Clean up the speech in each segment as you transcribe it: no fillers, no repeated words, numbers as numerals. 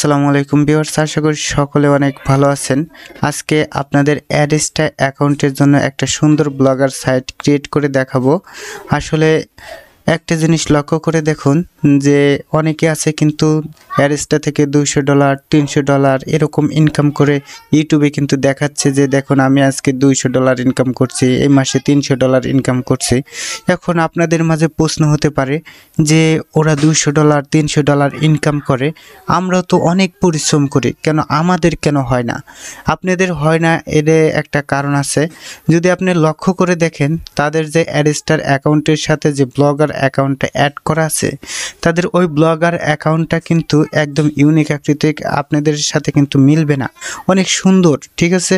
আসসালামু আলাইকুম ভিউয়ার্স, আশা করি সকলে অনেক ভালো আছেন। আজকে আপনাদের অ্যাডস্টা অ্যাকাউন্টের জন্য একটা সুন্দর ব্লগার সাইট ক্রিয়েট করে দেখাবো। আসলে একটা জিনিস লক্ষ্য করে দেখুন যে অনেকে আছে কিন্তু অ্যাডস্টা থেকে $200 $300 এরকম ইনকাম করে ইউটিউবে কিন্তু দেখাচ্ছে যে দেখুন আমি আজকে $200 ইনকাম করছি, এই মাসে $300 ইনকাম করছি। এখন আপনাদের মাঝে প্রশ্ন হতে পারে যে ওরা $200 $300 ইনকাম করে, আমরাও তো অনেক পরিশ্রম করি, কেন আমাদের কেন হয় না? আপনাদের হয় না, এর একটা কারণ আছে। যদি আপনি লক্ষ্য করে দেখেন তাদের যে অ্যাডস্টার অ্যাকাউন্টের সাথে যে ব্লগার অ্যাকাউন্টটা অ্যাড করা আছে, তাদের ওই ব্লগার অ্যাকাউন্টটা কিন্তু একদম ইউনিক আকৃতি, আপনাদের সাথে কিন্তু মিলবে না, অনেক সুন্দর, ঠিক আছে?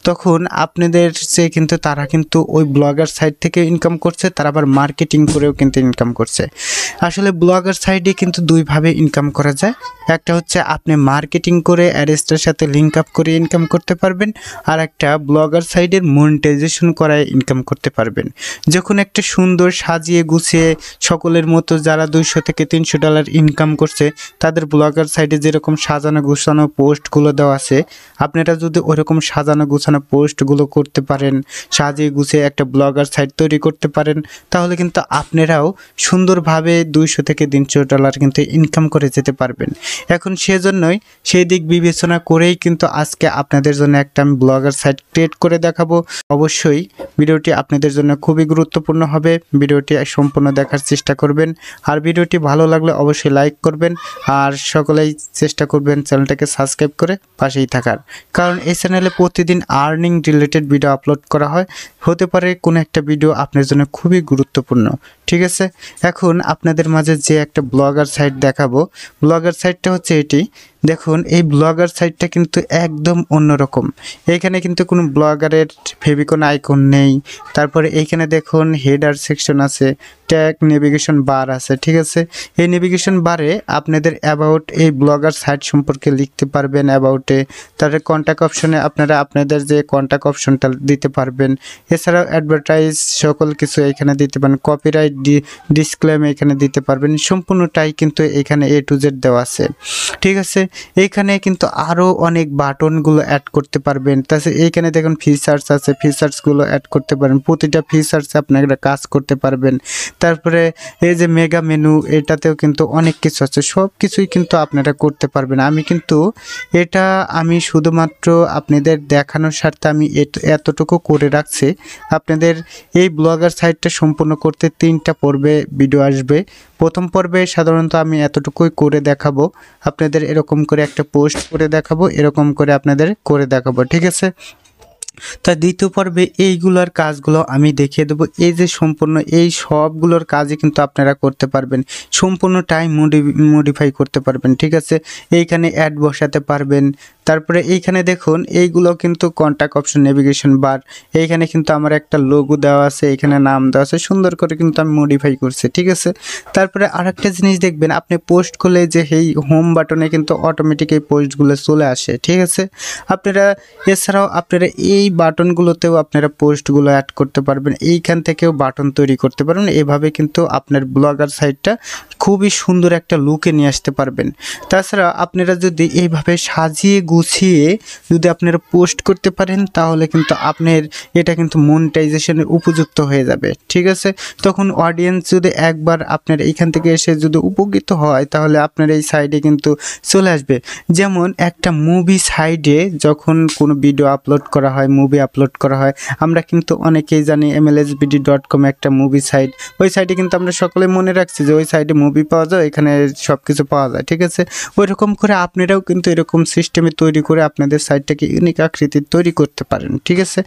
তখন আপনাদের সে কিন্তু তারা কিন্তু ওই ব্লগার সাইট থেকে ইনকাম করছে, তারা আবার মার্কেটিং করেও কিন্তু ইনকাম করছে। আসলে ব্লগার সাইটে কিন্তু দুইভাবে ইনকাম করা যায়। একটা হচ্ছে আপনি মার্কেটিং করে অ্যাডস্টার সাথে লিঙ্ক আপ করে ইনকাম করতে পারবেন, আর একটা ব্লগার সাইটের মনিটাইজেশন করায় ইনকাম করতে পারবেন। যখন একটা সুন্দর সাজিয়ে গুছিয়ে সকলের মতো যারা $200 থেকে $300 ইনকাম করছে তাদের ব্লগার সাইটে যেরকম সাজানো গোছানো পোস্টগুলো দেওয়া আছে, আপনারা যদি ওরকম সাজানো গোছানো পোস্টগুলো করতে পারেন, সাজিয়ে গুছিয়ে একটা ব্লগার সাইট তৈরি করতে পারেন, তাহলে কিন্তু আপনারাও সুন্দরভাবে $200 থেকে $300 কিন্তু ইনকাম করে যেতে পারবেন। এখন সেজন্যই সেই দিক বিবেচনা করেই কিন্তু আজকে আপনাদের জন্য একটা আমি ব্লগার সাইট ক্রিয়েট করে দেখাবো। অবশ্যই ভিডিওটি আপনাদের জন্য খুবই গুরুত্বপূর্ণ হবে, ভিডিওটি সম্পূর্ণ দেখার চেষ্টা করবেন। আর ভিডিওটি ভালো লাগলে অবশ্যই লাইক করবেন, আর সকলেই চেষ্টা করবেন চ্যানেলটাকে সাবস্ক্রাইব করে পাশেই থাকার, কারণ এই চ্যানেলে প্রতিদিন আর্নিং রিলেটেড ভিডিও আপলোড করা হয়। হতে পারে কোনো একটা ভিডিও আপনার জন্য খুবই গুরুত্বপূর্ণ, ঠিক আছে? এখন আপনাদের মাঝে যে একটা ব্লগার সাইট দেখাবো, ব্লগার সাইটটা হচ্ছে এটি। দেখুন এই ব্লগার সাইটটা কিন্তু একদম অন্যরকম। এইখানে কিন্তু কোনো ব্লগারের ফেভিকন আইকন নেই। তারপরে এইখানে দেখুন হেডার সেকশন আছে, ট্যাগ নেভিগেশন বার আছে, ঠিক আছে? এই নেভিগেশন বারে আপনাদের অ্যাবাউট এই ব্লগার সাইট সম্পর্কে লিখতে পারবেন, অ্যাবাউটে। তারপরে কন্ট্যাক্ট অপশনে আপনারা আপনাদের যে কন্ট্যাক্ট অপশনটা দিতে পারবেন। এছাড়াও অ্যাডভার্টাইজ সকল কিছু এখানে দিতে পারেন, কপিরাইট ডিসক্লেম এখানে দিতে পারবেন। সম্পূর্ণটাই কিন্তু এখানে A to Z দেওয়া আছে, ঠিক আছে? এইখানে কিন্তু আরও অনেক বাটনগুলো অ্যাড করতে পারবেন। তাছাড়া এইখানে দেখুন ফিচার্স আছে, ফিচার্সগুলো অ্যাড করতে পারেন, প্রতিটা ফিচার্সে আপনারা কাজ করতে পারবেন। তারপরে এই যে মেগা মেনু, এটাতেও কিন্তু অনেক কিছু আছে, সব কিছুই কিন্তু আপনারা করতে পারবেন। আমি শুধুমাত্র আপনাদের দেখানোর স্বার্থে আমি এতটুকু করে রাখছি। আপনাদের এই ব্লগার সাইটটা সম্পূর্ণ করতে 3টা পর্বে ভিডিও আসবে। প্রথম পর্বে সাধারণত আমি এতটুকুই করে দেখাবো, আপনাদের এরকম করে একটা পোস্ট করে দেখাবো, এরকম করে আপনাদের করে দেখাবো, ঠিক আছে? তা দ্বিতীয় পর্বে এইগুলোর কাজগুলো আমি দেখিয়ে দেবো। এই যে সম্পূর্ণ এই সবগুলোর কাজই কিন্তু আপনারা করতে পারবেন, সম্পূর্ণ টাইম মডিফাই করতে পারবেন, ঠিক আছে? এইখানে অ্যাড বসাতে পারবেন। তারপরে এইখানে দেখুন এইগুলো কিন্তু কন্ট্যাক্ট অপশন, নেভিগেশন বার, এইখানে কিন্তু আমার একটা লোগো দেওয়া আছে, এখানে নাম দেওয়া আছে, সুন্দর করে কিন্তু আমি মডিফাই করছি, ঠিক আছে? তারপরে আরেকটা জিনিস দেখবেন, আপনি পোস্ট করলে যে এই হোম বাটনে কিন্তু অটোমেটিক এই পোস্টগুলো চলে আসে, ঠিক আছে? এছাড়াও আপনারা এই বাটনগুলোতেও আপনারা পোস্টগুলো অ্যাড করতে পারবেন, এইখান থেকেও বাটন তৈরি করতে পারবেন। এভাবে কিন্তু আপনার ব্লগার সাইটটা খুবই সুন্দর একটা লুকে নিয়ে আসতে পারবেন। তাছাড়া আপনারা যদি এইভাবে সাজিয়ে গুছিয়ে যদি আপনারা পোস্ট করতে পারেন, তাহলে কিন্তু আপনার এটা কিন্তু মনিটাইজেশনের উপযুক্ত হয়ে যাবে, ঠিক আছে? তখন অডিয়েন্স যদি একবার আপনার এইখান থেকে এসে যদি উপকৃত হয়, তাহলে আপনার এই সাইডে কিন্তু চলে আসবে। যেমন একটা মুভি সাইডে যখন কোনো ভিডিও আপলোড করা হয়, মুভি আপলোড করা হয়, আমরা কিন্তু অনেকেই জানি mlsbd.com একটা মুভি সাইট। ওই সাইটে কিন্তু আমরা সকলে মনে রাখছি যে ওই সাইটে মুভি পাওয়া যায়, এখানে সব কিছু পাওয়া যায়, ঠিক আছে? ওই রকম করে আপনারাও কিন্তু এরকম সিস্টেমে তৈরি করে আপনাদের সাইটটাকে ইউনিক আকৃতির তৈরি করতে পারেন, ঠিক আছে?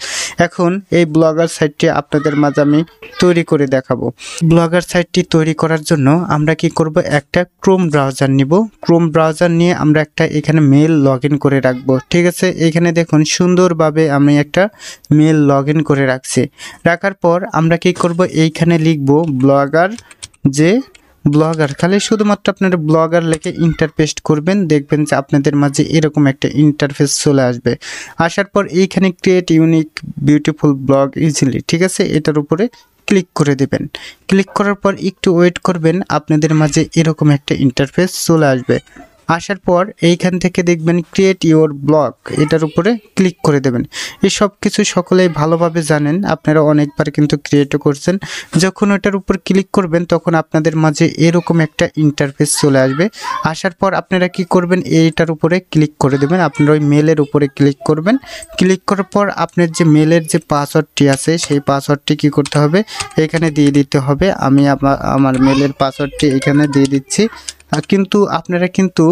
এখন এই ব্লগার সাইটটি আপনাদের মাঝে আমি তৈরি করে দেখাবো। ব্লগার সাইটটি তৈরি করার জন্য আমরা কি করব, একটা ক্রোম ব্রাউজার নিব। ক্রোম ব্রাউজার নিয়ে আমরা একটা এখানে মেল লগ ইন করে রাখবো, ঠিক আছে? এখানে দেখুন সুন্দরভাবে আমি একটা মেল লগ ইন করে রাখছি। রাখার পর আমরা কি করব, এইখানে লিখব ব্লগার, খালি শুধুমাত্র আপনারা ব্লগার লিখে ইন্টার পেস্ট করবেন, দেখবেন যে আপনাদের মাঝে এরকম একটা ইন্টারফেস চলে আসবে। আসার পর এইখানে create unique beautiful blog easily, ঠিক আছে? এটার উপরে ক্লিক করে দেবেন। ক্লিক করার পর একটু ওয়েট করবেন, আপনাদের মাঝে এরকম একটা ইন্টারফেস চলে আসবে। আসার পর এইখান থেকে দেখবেন ক্রিয়েট ইওর ব্লগ, এটার উপরে ক্লিক করে দেবেন। এই সব কিছু সকলেই ভালোভাবে জানেন, আপনারা অনেকবার কিন্তু ক্রিয়েটও করছেন। যখন ওটার উপর ক্লিক করবেন তখন আপনাদের মাঝে এরকম একটা ইন্টারফেস চলে আসবে। আসার পর আপনারা কি করবেন, এইটার উপরে ক্লিক করে দেবেন। আপনারা ওই মেলের উপরে ক্লিক করবেন। ক্লিক করার পর আপনার যে মেলের যে পাসওয়ার্ডটি আছে সেই পাসওয়ার্ডটি কি করতে হবে, এখানে দিয়ে দিতে হবে। আমি আমার মেলের পাসওয়ার্ডটি এখানে দিয়ে দিচ্ছি। কিন্তু আপনারা কিন্তু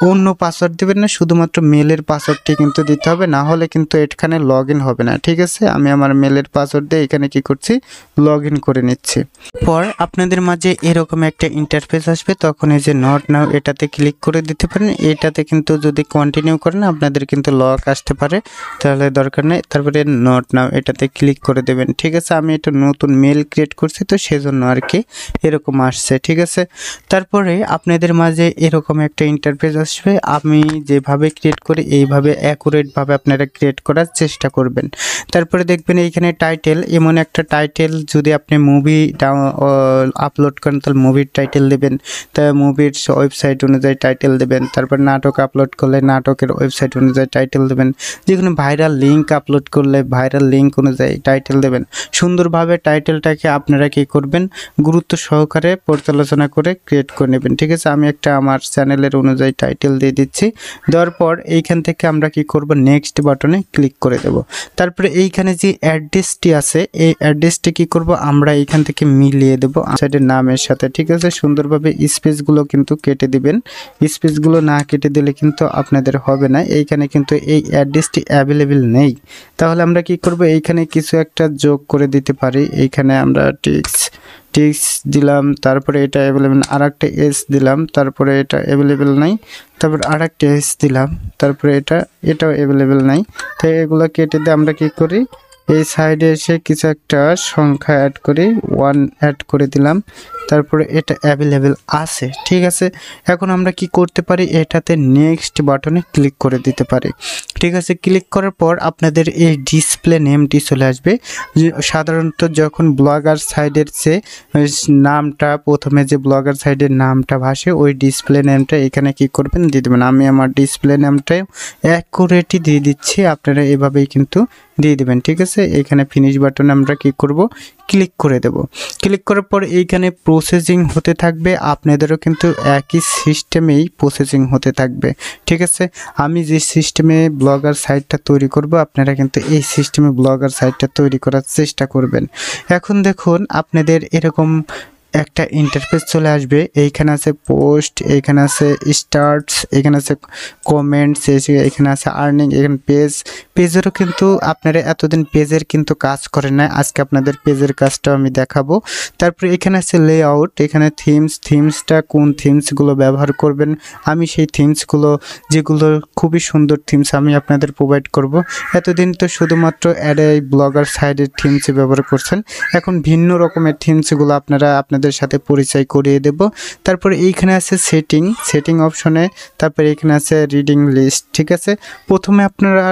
অন্য পাসওয়ার্ড দেবেন না, শুধুমাত্র মেলের পাসওয়ার্ডটি কিন্তু দিতে হবে, না হলে কিন্তু এখানে লগ ইন হবে না। ঠিক আছে, আমি আমার মেলের পাসওয়ার্ড দিয়ে এখানে কি করছি, লগ ইন করে নিচ্ছি। পর আপনাদের মাঝে এরকম একটা ইন্টারফেস আসবে, তখন এই যে নট নাও এটাতে ক্লিক করে দিতে পারেন। এটাতে কিন্তু যদি কন্টিনিউ করেন আপনাদের কিন্তু লক আসতে পারে, তাহলে দরকার নেই। তারপরে নট নাও এটাতে ক্লিক করে দেবেন। ঠিক আছে, আমি একটা নতুন মেল ক্রিয়েট করছি তো সেজন্য আর কি এরকম আসছে। ঠিক আছে, তারপরে আপনাদের মাঝে এরকম একটা ইন্টারফেস আসবে। আমি যেভাবে ক্রিয়েট করি এইভাবে অ্যাকুরেটভাবে আপনারা ক্রিয়েট করার চেষ্টা করবেন। তারপরে দেখবেন এইখানে টাইটেল, এমন একটা টাইটেল যদি আপনি মুভি আপলোড করেন তাহলে মুভির টাইটেল দেবেন, তা মুভির ওয়েবসাইট অনুযায়ী টাইটেল দেবেন। তারপর নাটক আপলোড করলে নাটকের ওয়েবসাইট অনুযায়ী টাইটেল দেবেন। যে কোনো ভাইরাল লিঙ্ক আপলোড করলে ভাইরাল লিঙ্ক অনুযায়ী টাইটেল দেবেন। সুন্দরভাবে টাইটেলটাকে আপনারা কি করবেন, গুরুত্ব সহকারে পর্যালোচনা করে ক্রিয়েট করে নেবেন। ঠিক আছে, আমি একটা আমার চ্যানেলের অনুযায়ী টাইটেল দিয়ে দিচ্ছি। দেওয়ার পর এইখান থেকে আমরা কি করব, নেক্সট বাটনে ক্লিক করে দেব। তারপরে এইখানে যে অ্যাড্রেসটি আছে এই অ্যাড্রেসটি কি করব, আমরা এইখান থেকে মিলিয়ে দেব সাইডের নামের সাথে। ঠিক আছে, সুন্দরভাবে স্পেসগুলো কিন্তু কেটে দিবেন। স্পেসগুলো না কেটে দিলে কিন্তু আপনাদের হবে না। এইখানে কিন্তু এই অ্যাড্রেসটি অ্যাভেলেবেল নেই, তাহলে আমরা কি করব, এইখানে কিছু একটা যোগ করে দিতে পারি। এইখানে আমরা টিক্স দিলাম, তারপরে এটা অ্যাভেলেবেল, আর একটা এস দিলাম, তারপরে এটা অ্যাভেলেবেল নাই, তারপর আর একটা এস দিলাম, তারপরে এটাও অ্যাভেলেবেল নাই। তো এগুলো কেটে দিয়ে আমরা কি করি, এই সাইডে এসে কিছু একটা সংখ্যা অ্যাড করি, 1 অ্যাড করে দিলাম, তারপরে এটা অ্যাভেলেবেল আছে। ঠিক আছে, এখন আমরা কি করতে পারি, এটাতে নেক্সট বাটনে ক্লিক করে দিতে পারি। ঠিক আছে, ক্লিক করার পর আপনাদের এই ডিসপ্লে নেমটি চলে আসবে। সাধারণত যখন ব্লগার সাইডের যে নামটা, প্রথমে যে ব্লগার সাইডের নামটা ভাসে ওই ডিসপ্লে নেমটা এখানে কি করবেন, দিয়ে দেবেন। আমি আমার ডিসপ্লে নেমটাই অ্যাকুরেটই দিয়ে দিচ্ছি, আপনারা এভাবেই কিন্তু দিয়ে দেবেন। ঠিক আছে, এখানে ফিনিশ বাটনে আমরা কি করব, ক্লিক করে দেব। ক্লিক করার পর এইখানে প্রসেসিং হতে থাকবে, আপনাদেরও কিন্তু একই সিস্টেমেই প্রসেসিং হতে থাকবে। ঠিক আছে, আমি যে সিস্টেমে ব্লগার সাইটটা তৈরি করব আপনারা কিন্তু এই সিস্টেমে ব্লগার সাইটটা তৈরি করার চেষ্টা করবেন। এখন দেখুন আপনাদের এরকম একটা ইন্টারফেস চলে আসবে। এইখানে আছে পোস্ট, এইখানে আছে স্টার্টস, এখানে আছে কমেন্টস, এখানে আছে আর্নিং, এখানে পেজেরও কিন্তু আপনারা এতদিন পেজের কিন্তু কাজ করেন না, আজকে আপনাদের পেজের কাজটাও আমি দেখাবো। তারপরে এখানে আছে লেআউট, এখানে থিমসটা কোন থিমসগুলো ব্যবহার করবেন, আমি সেই থিমসগুলো যেগুলো খুবই সুন্দর থিমস আমি আপনাদের প্রোভাইড করব। এতদিন তো শুধুমাত্র এই ব্লগার সাইডের থিমস ব্যবহার করছেন, এখন ভিন্ন রকমের থিমসগুলো আপনাদের সাথে পরিচয় করিয়ে দেব। তারপরে এইখানে আছে সেটিং অপশনে, তারপরে এখানে আছে রিডিং লিস্ট। ঠিক আছে, প্রথমে আপনারা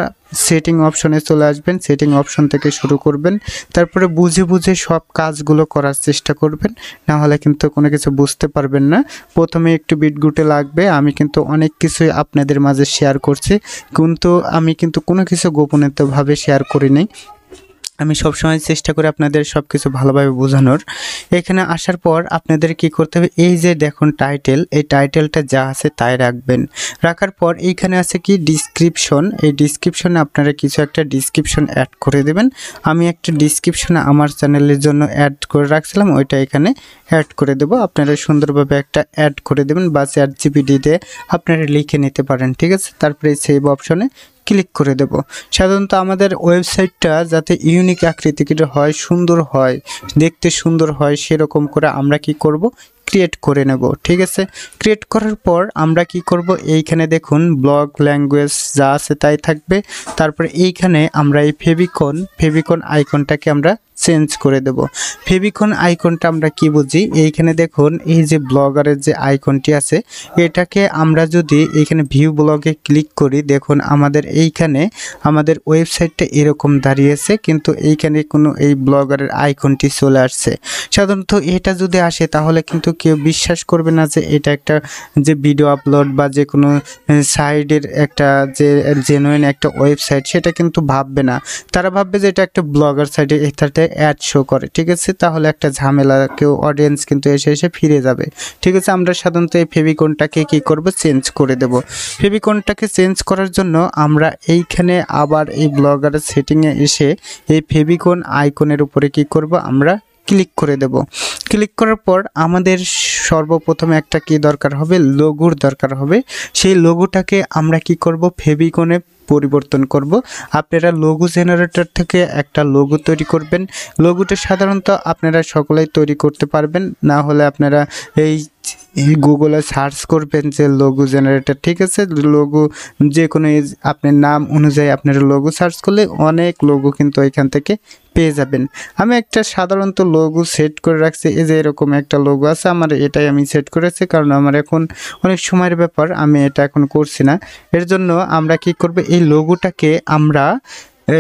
সেটিং অপশনে চলে আসবেন, সেটিং অপশন থেকে শুরু করবেন, তারপরে বুঝে সব কাজগুলো করার চেষ্টা করবেন, না হলে কিন্তু কোনো কিছু বুঝতে পারবেন না। প্রথমে একটু বিটগুটে লাগবে, আমি কিন্তু অনেক কিছুই আপনাদের মাঝে শেয়ার করছি, কিন্তু আমি কিন্তু কোনো কিছু গোপনীয়ভাবে শেয়ার করি নাই, আমি সবসময় চেষ্টা করি আপনাদের সব কিছু ভালোভাবে বোঝানোর। এখানে আসার পর আপনাদের কি করতে হবে, এই যে দেখুন টাইটেল, এই টাইটেলটা যা আছে তাই রাখবেন। রাখার পর এইখানে আছে কি ডিসক্রিপশন, এই ডিসক্রিপশনে আপনারা কিছু একটা ডিসক্রিপশন অ্যাড করে দেবেন। আমি একটা ডিসক্রিপশনে আমার চ্যানেলের জন্য অ্যাড করে রাখছিলাম, ওইটা এখানে অ্যাড করে দেব। আপনারা সুন্দরভাবে একটা অ্যাড করে দেবেন বা ChatGPT দিয়ে আপনারা লিখে নিতে পারেন। ঠিক আছে, তারপরে সেভ অপশনে ক্লিক করে দেব। সাধারণত আমাদের ওয়েবসাইটটা যাতে ইউনিক আকৃতির হয়, সুন্দর হয়, দেখতে সুন্দর হয়, সেরকম করে আমরা কি করব, ক্রিয়েট করে নেব। ঠিক আছে, ক্রিয়েট করার পর আমরা কি করব, এইখানে দেখুন ব্লগ ল্যাঙ্গুয়েজ যা আছে তাই থাকবে। তারপরে এইখানে আমরা এই ফেভিকন আইকনটাকে আমরা চেঞ্জ করে দেব। ফেভিকন আইকনটা আমরা কি বুঝি, এইখানে দেখুন এই যে ব্লগারের যে আইকনটি আছে এটাকে আমরা যদি এইখানে ভিউ ব্লগে ক্লিক করি, দেখুন আমাদের এইখানে আমাদের ওয়েবসাইটটা এরকম দাঁড়িয়েছে, কিন্তু এইখানে কোনো এই ব্লগারের আইকনটি চলে আসছে। সাধারণত এটা যদি আসে তাহলে কিন্তু কেউ বিশ্বাস করবে না যে এটা একটা যে ভিডিও আপলোড বা যে কোনো সাইডের একটা যে জেনুইন একটা ওয়েবসাইট, সেটা কিন্তু ভাববে না। তারা ভাববে যে এটা একটা ব্লগার সাইটে এটাতে অ্যাড শো করে, ঠিক আছে, তাহলে একটা ঝামেলা, কেউ অডিয়েন্স কিন্তু এসে ফিরে যাবে। ঠিক আছে, আমরা সাধারণত এই ফেভিকনটাকে কি করব, চেঞ্জ করে দেব। ফেভিকনটাকে চেঞ্জ করার জন্য আমরা এইখানে আবার এই ব্লগারের সেটিংয়ে এসে এই ফেভিকন আইকনের উপরে কি করব, আমরা ক্লিক করে দেব। ক্লিক করার পর আমাদের সর্বপ্রথমে একটা কি দরকার হবে, লোগোর দরকার হবে। সেই লোগোটাকে আমরা কি করব, ফেভিকনে পরিবর্তন করব। আপনারা লোগো জেনারেটর থেকে একটা লোগো তৈরি করবেন। লোগোটা সাধারণত আপনারা সকলেই তৈরি করতে পারবেন, না হলে আপনারা এই গুগলে সার্চ করবেন যে লোগো জেনারেটর, ঠিক আছে, লোগো যে কোনো আপনার নাম অনুযায়ী আপনারা লোগো সার্চ করলে অনেক লোগো কিন্তু এখান থেকে পেয়ে যাবেন। আমি একটা সাধারণত লোগো সেট করে রাখছি, এই যে এরকম একটা লোগো আছে আমার, এটাই আমি সেট করেছি, কারণ আমার এখন অনেক সময়ের ব্যাপার, আমি এটা এখন করছি না। এর জন্য আমরা কি করব, এই লোগোটাকে আমরা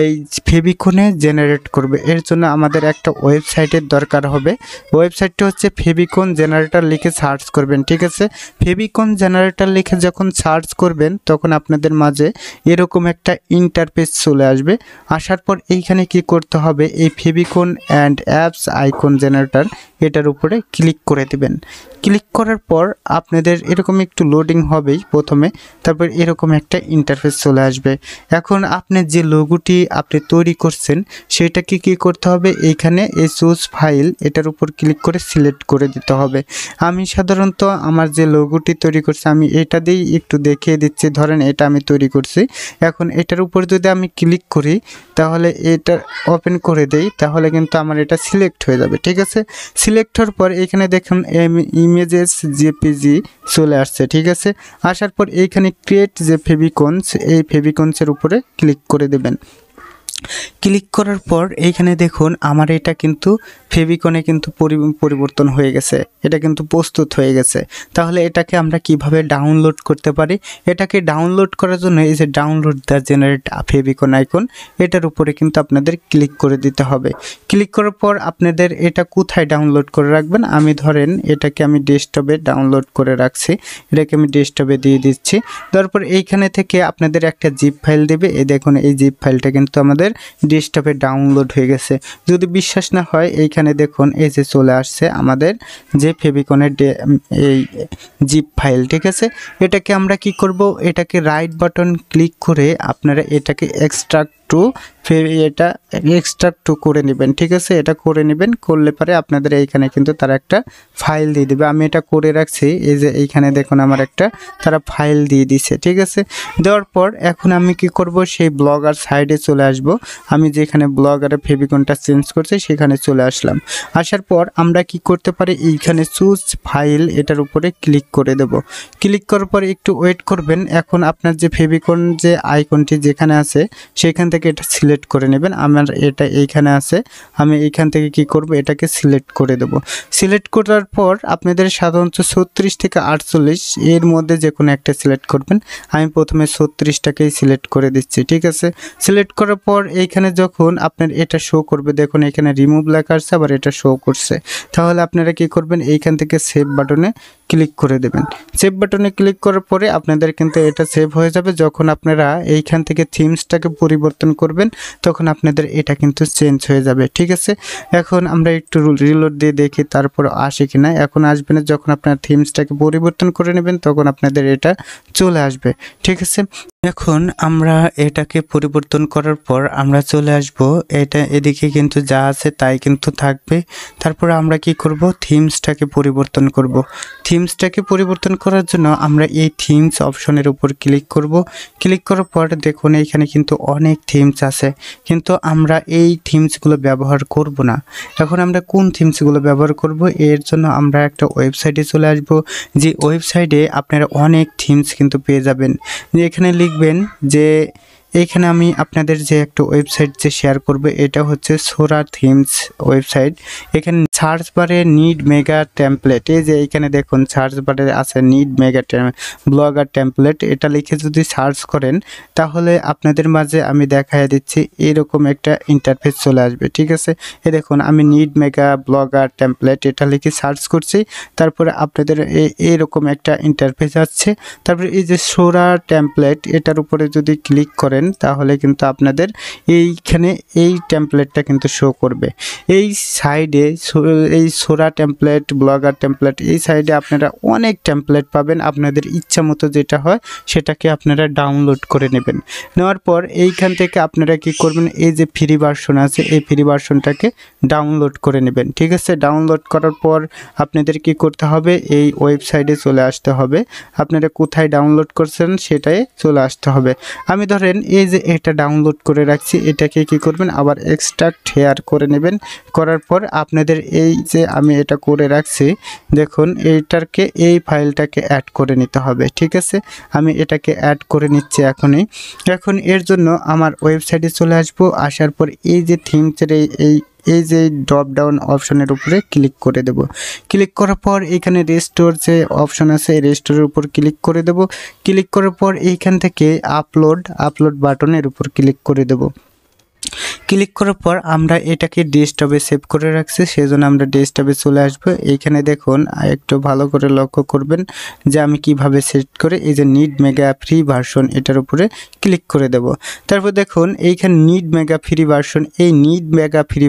এই ফেভিকনে জেনারেট করবে। এর জন্য আমাদের একটা ওয়েবসাইটের দরকার হবে। ওয়েবসাইটটা হচ্ছে ফেভিকন জেনারেটর লিখে সার্চ করবেন, ঠিক আছে। ফেভিকন জেনারেটর লিখে যখন সার্চ করবেন তখন আপনাদের মাঝে এরকম একটা ইন্টারফেস চলে আসবে। আসার পর এইখানে কি করতে হবে, এই favicon and apps icon generator এটার উপরে ক্লিক করে দেবেন। ক্লিক করার পর আপনাদের এরকম একটু লোডিং হবেই প্রথমে, তারপর এরকম একটা ইন্টারফেস চলে আসবে। এখন আপনি যে লোগোটি আপনি তৈরি করছেন সেটাকে কি করতে হবে, এইখানে এই চুজ ফাইল এটার উপর ক্লিক করে সিলেক্ট করে দিতে হবে। আমি সাধারণত আমার যে লোগোটি তৈরি করছি আমি এটা দিয়েই একটু দেখিয়ে দিচ্ছি। ধরেন এটা আমি তৈরি করছি, এখন এটার উপর যদি আমি ক্লিক করি তাহলে এটা ওপেন করে দেই, তাহলে কিন্তু আমার এটা সিলেক্ট হয়ে যাবে, ঠিক আছে। সিলেক্ট হওয়ার পর এখানে দেখুন ইমেজেস জেপিজি চলে আসছে, ঠিক আছে। আসার পর এইখানে ক্রিয়েট যে ফেভিকনস, এই ফেভিকনসের উপরে ক্লিক করে দেবেন। ক্লিক করার পর এইখানে দেখুন আমার এটা কিন্তু ফেভিকনে কিন্তু পরিবর্তন হয়ে গেছে, এটা কিন্তু প্রস্তুত হয়ে গেছে। তাহলে এটাকে আমরা কিভাবে ডাউনলোড করতে পারি, এটাকে ডাউনলোড করার জন্য এই যে download the generate favicon icon এটার উপরে কিন্তু আপনাদের ক্লিক করে দিতে হবে। ক্লিক করার পর আপনাদের এটা কোথায় ডাউনলোড করে রাখবেন, আমি ধরেন এটাকে আমি ডেস্কটপে ডাউনলোড করে রাখছি, এটাকে আমি ডেস্কটপে দিয়ে দিচ্ছি। তারপর এইখানে থেকে আপনাদের একটা জিপ ফাইল দেবে, এই দেখুন এই জিপ ফাইলটা কিন্তু আমাদের ডেস্কটপে ডাউনলোড হয়ে গেছে। যদি বিশ্বাস না হয় এইখানে দেখুন এই যে চলে আসছে আমাদের যে ফেভিকনের এই জিপ ফাইল, ঠিক আছে। এটাকে আমরা কি করব, এটাকে রাইট বাটন ক্লিক করে আপনারা এটাকে এক্সট্রাক্ট টু এটা এক্সট্রাক্ট টু করে নেবেন, ঠিক আছে। এটা করে নেবেন, করলে পরে আপনাদের এইখানে কিন্তু তারা একটা ফাইল দিয়ে দেবে। আমি এটা করে রাখছি, এই যে এইখানে দেখুন আমার একটা তারা ফাইল দিয়ে দিছে, ঠিক আছে। দেওয়ার পর এখন আমি কি করব, সেই ব্লগার সাইডে চলে আসব। আমি যেখানে ব্লগারে ফেভিকনটা চেঞ্জ করছি সেখানে চলে আসলাম। আসার পর আমরা কি করতে পারি, এইখানে চুজ ফাইল এটার উপরে ক্লিক করে দেব। ক্লিক করার পর একটু ওয়েট করবেন। এখন আপনার যে ফেভিকন যে আইকনটি যেখানে আছে সেখান থেকে এটা সিলেক্ট করে নেবেন। আমার এটা এইখানে আছে, আমি এইখান থেকে কি করব, এটাকে সিলেক্ট করে দেব। সিলেক্ট করার পর আপনাদের সাধারণত 36 থেকে 48 এর মধ্যে যে কোনো একটা সিলেক্ট করবেন। আমি প্রথমে 36টাকেই সিলেক্ট করে দিচ্ছি, ঠিক আছে। সিলেক্ট করার পর এইখানে যখন আপনার এটা শো করবে, দেখুন এখানে রিমুভ লেখা আসছে, আবার এটা শো করছে। তাহলে আপনারা কি করবেন, এইখান থেকে সেভ বাটনে ক্লিক করে দেবেন। সেভ বাটনে ক্লিক করার পরে আপনাদের কিন্তু এটা সেভ হয়ে যাবে। যখন আপনারা এইখান থেকে থিমসটাকে পরিবর্তন করবেন তখন আপনাদের এটা কিন্তু চেঞ্জ হয়ে যাবে, ঠিক আছে। এখন আমরা একটু রিলোড দিয়ে দেখি তারপর আসে কিনা। এখন আসবে না, যখন আপনার থিমসটাকে পরিবর্তন করে নেবেন তখন আপনাদের এটা চলে আসবে, ঠিক আছে। এখন আমরা এটাকে পরিবর্তন করার পর আমরা চলে আসব, এটা এদিকে কিন্তু যা আছে তাই কিন্তু থাকবে। তারপর আমরা কি করব, থিমসটাকে পরিবর্তন করব। থিমসটাকে পরিবর্তন করার জন্য আমরা এই থিমস অপশনের উপর ক্লিক করব। ক্লিক করার পর দেখুন এইখানে কিন্তু অনেক থিমস আছে, কিন্তু আমরা এই থিমসগুলো ব্যবহার করব না। এখন আমরা কোন থিমসগুলো ব্যবহার করব, এর জন্য আমরা একটা ওয়েবসাইটে চলে আসব। যে ওয়েবসাইটে আপনারা অনেক থিমস কিন্তু পেয়ে যাবেন। যে এখানে লিখবেন যে এইখানে আমি আপনাদের যে একটা ওয়েবসাইট যে শেয়ার করব, এটা হচ্ছে সোরা থিমস ওয়েবসাইট। এখানে সার্চ বারে নিড মেগা টেমপ্লেট, এই যে এইখানে দেখুন সার্চ বারে আছে নিড মেগা ব্লগার টেমপ্লেট, এটা লিখে যদি সার্চ করেন তাহলে আপনাদের মাঝে আমি দেখায় দিচ্ছি এরকম একটা ইন্টারফেস চলে আসবে। ঠিক আছে, এই দেখুন আমি নিড মেগা ব্লগার টেমপ্লেট এটা লিখে সার্চ করছি, তারপরে আপনাদের এরকম একটা ইন্টারফেস আসছে। তারপরে এই যে সোরা টেমপ্লেট এটার উপরে যদি ক্লিক করেন তাহলে কিন্তু আপনাদের এইখানে এই টেমপ্লেটটা কিন্তু শো করবে। এই সাইডে এই সোরা টেমপ্লেট ব্লগার টেমপ্লেট এই সাইডে আপনারা অনেক টেমপ্লেট পাবেন, আপনাদের ইচ্ছা মতো যেটা হয় সেটাকে আপনারা ডাউনলোড করে নেবেন। নেওয়ার পর এইখান থেকে আপনারা কি করবেন, এই যে ফ্রি ভার্সন আছে এই ফ্রি ভার্সনটাকে ডাউনলোড করে নেবেন। ঠিক আছে, ডাউনলোড করার পর আপনাদের কি করতে হবে, এই ওয়েবসাইটে চলে আসতে হবে। আপনারা কোথায় ডাউনলোড করছেন সেটাই চলে আসতে হবে। আমি ধরেন এই যে এটা ডাউনলোড করে রাখছি, এটাকে কি করবেন আবার এক্সট্রাক্ট হেয়ার করে নেবেন। করার পর আপনাদের এই যে আমি এটা করে রাখছি দেখুন, এইটাকে এই ফাইলটাকে অ্যাড করে নিতে হবে। ঠিক আছে, আমি এটাকে অ্যাড করে নিচ্ছি এখনই। এখন এর জন্য আমার ওয়েবসাইটে চলে আসবো, আসার পর এই যে থিমসের এই যে ড্রপ ডাউন অপশনের উপরে ক্লিক করে দেব। ক্লিক করার পর এখানে রেস্টোর যে অপশন আছে এই রেস্টোরের উপর ক্লিক করে দেব। ক্লিক করার পর এইখান থেকে আপলোড বাটনের উপর ক্লিক করে দেব। ক্লিক করার পর আমরা এটাকে ডেস্কটপে সেভ করে রাখছি, সেজন্য আমরা ডেস্কটপে চলে আসবো। এইখানে দেখুন একটু ভালো করে লক্ষ্য করবেন যে আমি কিভাবে সেট করে এই যে নিড মেগা ফ্রি ভার্সন এটার উপরে ক্লিক করে দেব। তারপর দেখুন এইখানে নিড মেগা ফ্রি ভার্সন, এই নিড মেগা ফ্রি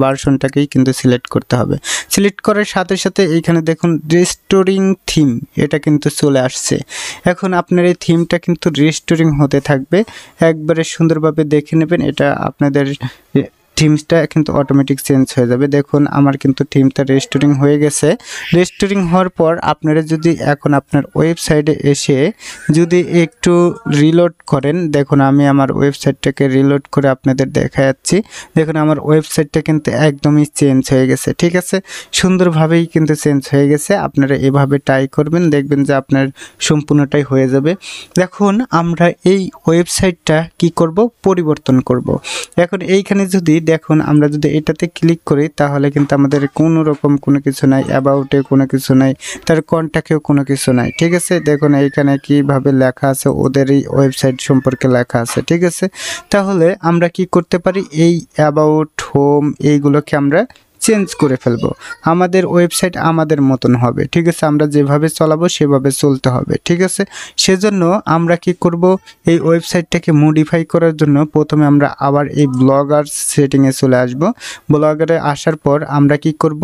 ভার্সনটাকেই কিন্তু সিলেক্ট করতে হবে। সিলেক্ট করার সাথে সাথে এইখানে দেখুন রেস্টোরিং থিম এটা কিন্তু চলে আসছে। এখন আপনার এই থিমটা কিন্তু রেস্টোরিং হতে থাকবে, একবারে সুন্দরভাবে দেখে নেবেন। এটা আপনাদের থিমসটা কিন্তু অটোমেটিক চেঞ্জ হয়ে যাবে। দেখুন আমার কিন্তু থিমটা রেস্টোরিং হয়ে গেছে। রেস্টোরিং হওয়ার পর আপনারা যদি এখন আপনার ওয়েবসাইটে এসে যদি একটু রিলোড করেন, দেখুন আমি আমার ওয়েবসাইটটাকে রিলোড করে আপনাদের দেখা যাচ্ছি। দেখুন আমার ওয়েবসাইটটা কিন্তু একদমই চেঞ্জ হয়ে গেছে। ঠিক আছে, সুন্দরভাবেই কিন্তু চেঞ্জ হয়ে গেছে। আপনারা এভাবে ট্রাই করবেন, দেখবেন যে আপনার সম্পূর্ণটাই হয়ে যাবে। দেখুন আমরা এই ওয়েবসাইটটা কি করব, পরিবর্তন করব। এখন এইখানে যদি দেখুন আমরা যদি এটাতে ক্লিক করি তাহলে কিন্তু আমাদের কোনো রকম কোনো কিছু নাই, অ্যাবাউটে কোনো কিছু নাই, তার কন্ট্যাক্টেও কোনো কিছু নাই। ঠিক আছে, দেখুন এইখানে কিভাবে লেখা আছে ওদেরই ওয়েবসাইট সম্পর্কে লেখা আছে। ঠিক আছে, তাহলে আমরা কি করতে পারি, এই অ্যাবাউট হোম এইগুলোকে আমরা চেঞ্জ করে ফেলবো। আমাদের ওয়েবসাইট আমাদের মতন হবে। ঠিক আছে, আমরা যেভাবে চালাবো সেভাবে চলতে হবে। ঠিক আছে, সেজন্য আমরা কি করব, এই ওয়েবসাইটটাকে মডিফাই করার জন্য প্রথমে আমরা আবার এই ব্লগার সেটিংয়ে চলে আসব। ব্লগারে আসার পর আমরা কি করব,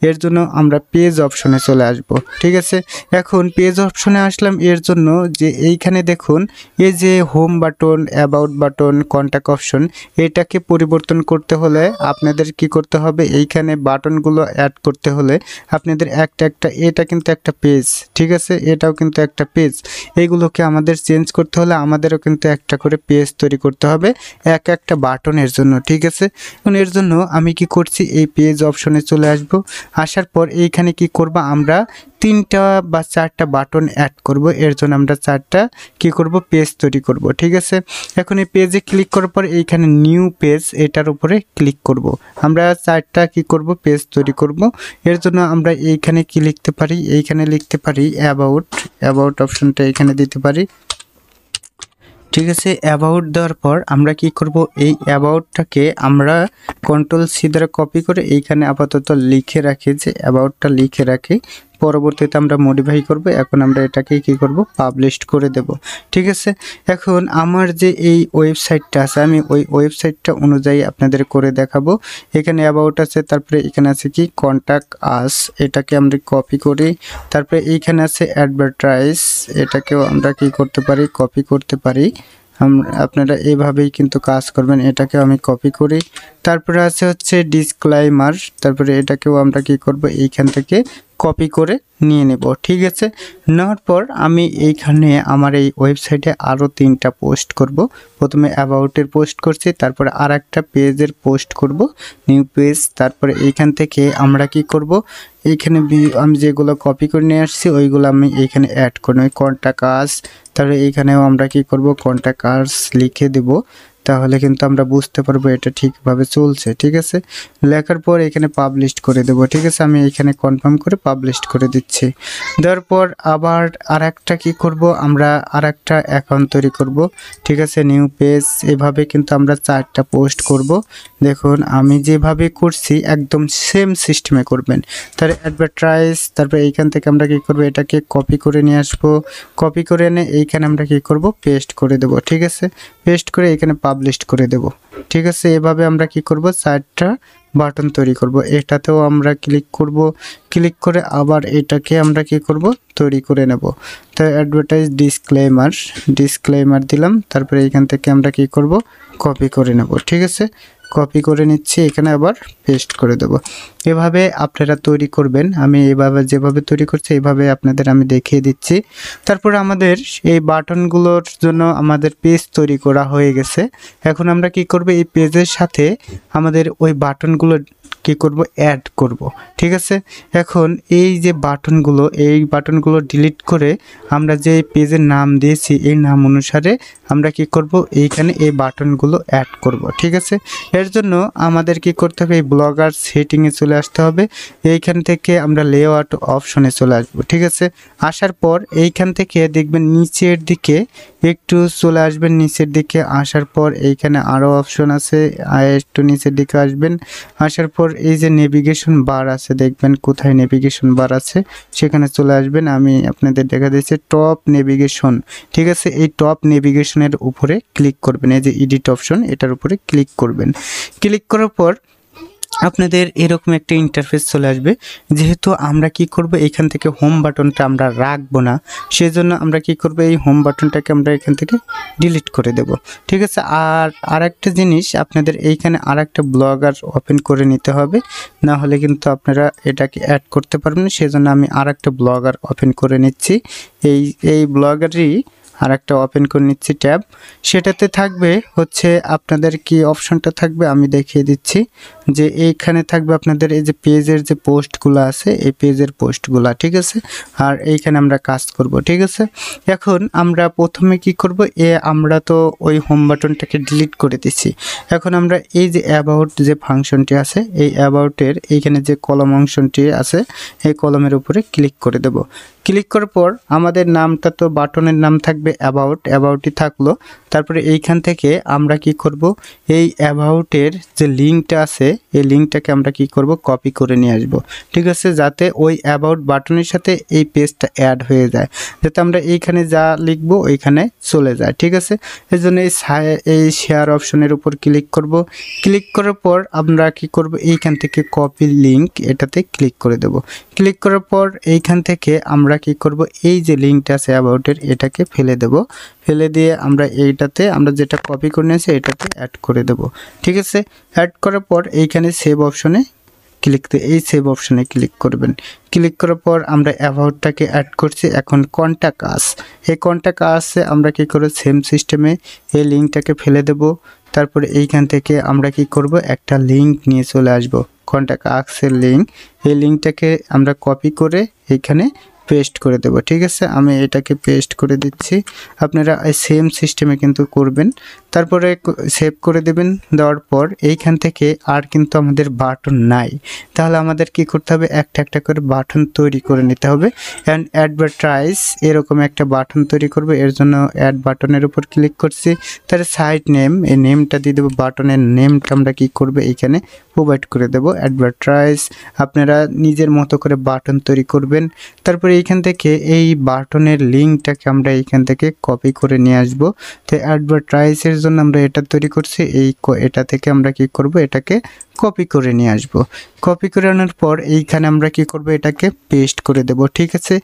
এর জন্য আমরা পেজ অপশনে চলে আসব। ঠিক আছে, এখন পেজ অপশনে আসলাম এর জন্য যে এইখানে দেখুন এই যে home button, about button, contact option এটাকে পরিবর্তন করতে হলে আপনাদের কি করতে হবে, এইখানে বাটনগুলো অ্যাড করতে হলে আপনাদের একটা এটা কিন্তু একটা পেজ। ঠিক আছে, এটাও কিন্তু একটা পেজ। এইগুলোকে আমাদের চেঞ্জ করতে হলে আমাদেরও কিন্তু একটা করে পেজ তৈরি করতে হবে একটা বাটনের জন্য। ঠিক আছে, এখন এর জন্য আমি কি করছি, এই পেজ অপশনে চলে আসব। আসার পর এইখানে কি করব, আমরা 3টা বা 4টা বাটন অ্যাড করব। এর জন্য আমরা 4টা কি করব, পেজ তৈরি করব। ঠিক আছে, এখন এই পেজে ক্লিক করার পর এইখানে নিউ পেজ এটার উপরে ক্লিক করব। আমরা 4টা কি করব, পেজ তৈরি করব। এর জন্য আমরা এইখানে কি লিখতে পারি, এইখানে লিখতে পারি অ্যাবাউট অপশনটা এখানে দিতে পারি। ঠিক আছে, অ্যাবাউট দেওয়ার পর আমরা কি করব, এই অ্যাবাউটটাকে আমরা কন্ট্রোল-C দ্বারা কপি করে এইখানে আপাতত লিখে রাখি, যে অ্যাবাউটটা লিখে রাখি। পরবর্তীতে আমরা মডিফাই করব। এখন আমরা এটাকে কি করব, পাবলিশ করে দেব। ঠিক আছে, এখন আমার যে এই ওয়েবসাইটটা আছে আমি ওই ওয়েবসাইটটা অনুযায়ী আপনাদের করে দেখাবো। এখানে অ্যাবাউট আছে, তারপরে এখানে আছে কি কন্ট্যাক্ট আস, এটাকে আমরা কপি করি। তারপরে এইখানে আছে অ্যাডভার্টাইজ, এটাকেও আমরা কি করতে পারি, কপি করতে পারি। আপনারা এইভাবেই কিন্তু কাজ করবেন। এটাকে আমি কপি করি। তারপরে আছে হচ্ছে ডিসক্লেইমার, তারপরে এটাকেও আমরা কি করব এইখান থেকে কপি করে নিয়ে নেব। ঠিক আছে, নেওয়ার পর আমি এইখানে আমার এই ওয়েবসাইটে আরও 3টা পোস্ট করব। প্রথমে অ্যাবাউটের পোস্ট করছি, তারপরে আর একটা পেজের পোস্ট করব, নিউ পেজ। তারপরে এইখান থেকে আমরা কি করব, এইখানে আমি যেগুলো কপি করে নিয়ে আসছি ওইগুলো আমি এইখানে অ্যাড করব, কন্টাক্ট আস। তাহলে এইখানেও আমরা কি করব, কন্টাক্ট আস লিখে দেব, তাহলে কিন্তু আমরা বুঝতে পারবো এটা ঠিকভাবে চলছে। ঠিক আছে, লেখার পর এখানে পাবলিশ করে দেব। ঠিক আছে, আমি এখানে কনফার্ম করে পাবলিশ করে দিচ্ছি। দেওয়ার পর আবার আর একটা কী করব, আমরা আর একটা অ্যাকাউন্ট তৈরি করব। ঠিক আছে, নিউ পেজ। এভাবে কিন্তু আমরা 4টা পোস্ট করব। দেখুন আমি যেভাবে করছি একদম সেম সিস্টেমে করবেন। তার অ্যাডভার্টাইজ, তারপরে এইখান থেকে আমরা কী করব, এটাকে কপি করে নিয়ে আসবো। কপি করে এনে এইখানে আমরা কী করব, পেস্ট করে দেব। ঠিক আছে, পেস্ট করে এখানে পাবলিশ করে দেব। ঠিক আছে, এভাবে আমরা কি করব, 4টা বাটন তৈরি করব। এটাতেও আমরা ক্লিক করব, ক্লিক করে আবার এটাকে আমরা কি করব, তৈরি করে নেব। তো অ্যাডভার্টাইজ ডিসক্লেইমার দিলাম, তারপরে এখান থেকে আমরা কি করব, কপি করে নেব। ঠিক আছে, কপি করে নিচ্ছি, এখানে আবার পেস্ট করে দেব। এভাবে আপনারা তৈরি করবেন। আমি এভাবে যেভাবে তৈরি করছি এইভাবে আপনাদের আমি দেখিয়ে দিচ্ছি। তারপরে আমাদের এই বাটনগুলোর জন্য আমাদের পেজ তৈরি করা হয়ে গেছে। এখন আমরা কি করব, এই পেজের সাথে আমাদের ওই বাটনগুলো কি করব, অ্যাড করব। ঠিক আছে, এখন এই যে বাটনগুলো, এই বাটনগুলো ডিলিট করে আমরা যে পেজের নাম দিয়েছি এই নাম অনুসারে আমরা কি করব, এইখানে এই বাটনগুলো অ্যাড করব। ঠিক আছে, এর জন্য আমাদের কি করতে হবে, এই ব্লগার সেটিংয়ে চলে আসতে হবে। এইখান থেকে আমরা লেআউট অপশনে চলে আসব। ঠিক আছে, আসার পর এইখান থেকে দেখবেন নিচের দিকে একটু চলে আসবেন। নিচের দিকে আসার পর এইখানে আরও অপশন আছে, একটু নিচের দিকে আসবেন। আসার পর এই যে নেভিগেশন বার আছে, দেখবেন কোথায় নেভিগেশন বার আছে সেখানে চলে আসবেন। আমি আপনাদের দেখা দিচ্ছি টপ নেভিগেশন। ঠিক আছে, এই টপ নেভিগেশনের উপরে ক্লিক করবেন, এই যে এডিট অপশন এটার উপরে ক্লিক করবেন। ক্লিক করার পর আপনাদের এরকম একটা ইন্টারফেস চলে আসবে। যেহেতু আমরা কি করব, এখান থেকে হোম বাটনটা আমরা রাখবো না, সেজন্য আমরা কি করব, এই হোম বাটনটাকে আমরা এখান থেকে ডিলিট করে দেব। ঠিক আছে, আর একটা জিনিস আপনাদের এইখানে আর একটা ব্লগার ওপেন করে নিতে হবে, না হলে কিন্তু আপনারা এটাকে অ্যাড করতে পারবেন না। সেজন্য আমি আর একটা ব্লগার ওপেন করে নিচ্ছি। এই ব্লগারই আর একটা ওপেন করে নিচ্ছি ট্যাব। সেটাতে থাকবে হচ্ছে আপনাদের কি অপশনটা থাকবে আমি দেখিয়ে দিচ্ছি, যে এইখানে থাকবে আপনাদের এই যে পেজের যে পোস্টগুলো আছে, এই পেজের পোস্টগুলো। ঠিক আছে, আর এইখানে আমরা কাজ করব। ঠিক আছে, এখন আমরা প্রথমে কি করব, আমরা তো ওই হোম বাটনটাকে ডিলিট করে দিচ্ছি। এখন আমরা এই যে অ্যাবাউট যে ফাংশনটি আছে, এই অ্যাবাউটের এইখানে যে কলম অংশটি আছে, এই কলমের উপরে ক্লিক করে দেব। ক্লিক করার পর আমাদের নামটা তো বাটনের নাম থাকবে অ্যাবাউটই থাকলো। তারপরে এইখান থেকে আমরা কি করব, এই অ্যাবাউটের যে লিঙ্কটা আছে এই লিঙ্কটাকে আমরা কি করব, কপি করে নিয়ে আসব। ঠিক আছে, যাতে ওই অ্যাবাউট বাটনের সাথে এই পেজটা অ্যাড হয়ে যায়, যাতে আমরা এইখানে যা লিখবো ওইখানে চলে যায়। ঠিক আছে, এই জন্য এই শেয়ার অপশনের উপর ক্লিক করব। ক্লিক করার পর আমরা কি করব, এইখান থেকে কপি লিঙ্ক এটাতে ক্লিক করে দেব। ক্লিক করার পর এইখান থেকে আমরা কি করব, এই যে লিঙ্কটা আছে অ্যাবাউটের এটাকে ফেলে দেব। ফেলে দিয়ে আমরা এইটাতে আমরা যেটা কপি করে নিয়েছি এটাতে অ্যাড করে দেব। ঠিক আছে, অ্যাড করার পর এইখানে সেভ অপশনে এই সেভ অপশনে ক্লিক করবেন। ক্লিক করার পর আমরা অ্যাবাউটটাকে অ্যাড করছি। এখন কন্টাক্ট আস, এই কন্টাক্ট আসে আমরা কি করব, সেম সিস্টেমে এই লিঙ্কটাকে ফেলে দেব। তারপরে এইখান থেকে আমরা কি করব, একটা লিঙ্ক নিয়ে চলে আসব, কন্টাক্ট আসের লিঙ্ক। এই লিঙ্কটাকে আমরা কপি করে এইখানে পেস্ট করে দেব। ঠিক আছে, আমি এটাকে পেস্ট করে দিচ্ছি। আপনারা এই সেম সিস্টেমে কিন্তু করবেন। তারপরে সেভ করে দেবেন। দেওয়ার পর এইখান থেকে আর কিন্তু আমাদের বাটন নাই, তাহলে আমাদের কি করতে হবে, একটা একটা করে বাটন তৈরি করে নিতে হবে। অ্যান্ড অ্যাডভার্টাইজ এরকম একটা বাটন তৈরি করব। এর জন্য অ্যাড বাটনের উপর ক্লিক করছি। তার সাইট নেম, এই নেমটা দিয়ে দেবো। বাটনের নেমটা আমরা কি করব, এইখানে প্রোভাইড করে দেব অ্যাডভার্টাইজ। আপনারা নিজের মতো করে বাটন তৈরি করবেন। তারপরে এইখান থেকে এই বাটনের লিঙ্কটাকে আমরা এইখান থেকে কপি করে নিয়ে আসব। তো অ্যাডভার্টাইজের অ্যাকাউন্টের জন্য আমরা এটা তৈরি করছি। এটা থেকে আমরা কি করব, এটাকে কপি করে নিয়ে আসব। কপি করে আনার পর এইখানে আমরা কি করব, এটাকে পেস্ট করে দেব। ঠিক আছে,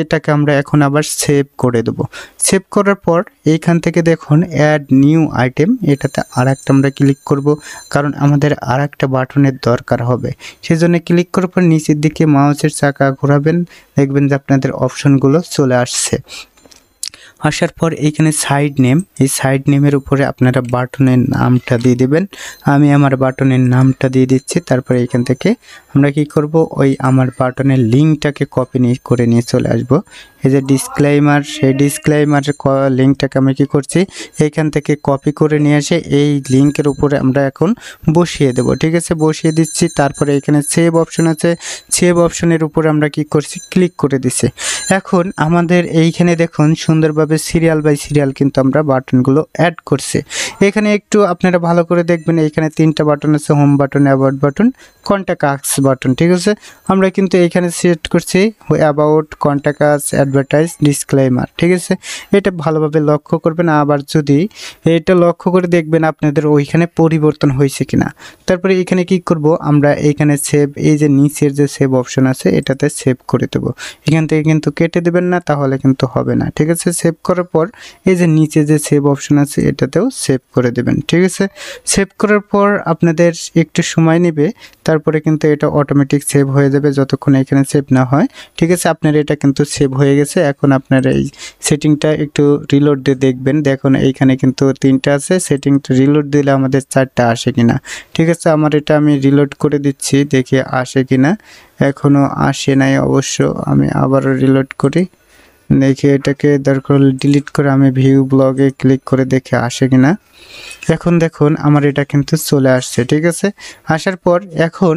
এটাকে আমরা এখন আবার সেভ করে দেব। সেভ করার পর এইখান থেকে দেখুন অ্যাড নিউ আইটেম, এটাতে আরেকটা আমরা ক্লিক করব, কারণ আমাদের আরেকটা বাটনের দরকার হবে। সেজন্য ক্লিক করার পর নিচের দিকে মাউসের চাকা ঘোরাবেন, দেখবেন যে আপনাদের অপশনগুলো চলে আসছে। আসার পর এইখানে সাইড নেম, এই সাইড নেমের উপরে আপনারা বাটনের নামটা দিয়ে দেবেন। আমি আমার বাটনের নামটা দিয়ে দিচ্ছি। তারপরে এইখান থেকে আমরা কি করব, ওই আমার বাটনের লিঙ্কটাকে কপি করে নিয়ে চলে আসব। এই যে ডিসক্লেইমার, সেই ডিসক্লেইমার লিঙ্কটাকে আমি কি করছি, এইখান থেকে কপি করে নিয়ে এসে এই লিঙ্কের উপরে আমরা এখন বসিয়ে দেব। ঠিক আছে, বসিয়ে দিচ্ছি। তারপরে এখানে সেভ অপশন আছে, সেভ অপশনের উপরে আমরা কি করছি, ক্লিক করে দিছি। এখন আমাদের এইখানে দেখুন সুন্দরভাবে সিরিয়াল বাই সিরিয়াল কিন্তু আমরা বাটনগুলো অ্যাড করছি। এখানে একটু আপনারা ভালো করে দেখবেন, এইখানে 3টা বাটন আছে, home button, about button, contact us button. ঠিক আছে, আমরা কিন্তু এইখানে সিলেক্ট করছি about, contact us, advertise, disclaimer. ঠিক আছে, এটা ভালোভাবে লক্ষ্য করবেন। আবার যদি এটা লক্ষ্য করে দেখবেন আপনাদের ওইখানে পরিবর্তন হয়েছে কিনা। তারপরে এখানে কি করব, আমরা এইখানে সেভ, এই যে নিচের যে সেভ অপশন আছে এটাতে সেভ করে দেব। এখান থেকে কিন্তু কেটে দেবেন না, তাহলে কিন্তু হবে না। ঠিক আছে, সেভ করার পর এই যে নিচে যে সেভ অপশন আছে এটাতেও সেভ করে দেবেন। ঠিক আছে, সেভ করার পর আপনাদের একটু সময় নেবে, তারপরে কিন্তু এটা অটোমেটিক সেভ হয়ে যাবে যতক্ষণ এখানে সেভ না হয়। ঠিক আছে, আপনার এটা কিন্তু সেভ হয়ে গেছে। এখন আপনার এই সেটিংটা একটু রিলোড দিয়ে দেখবেন। দেখুন এইখানে কিন্তু 3টা আছে, সেটিংটা রিলোড দিলে আমাদের 4টা আসে কিনা। ঠিক আছে, আমার এটা আমি রিলোড করে দিচ্ছি, দেখি আসে কিনা। এখনও আসে নাই অবশ্য, আমি আবারও রিলোড করি, দেখি এটাকে দরকার ডিলিট করে আমি ভিউ ব্লগে ক্লিক করে দেখে আসে কিনা। এখন দেখুন আমার এটা কিন্তু চলে আসছে। ঠিক আছে, আসার পর এখন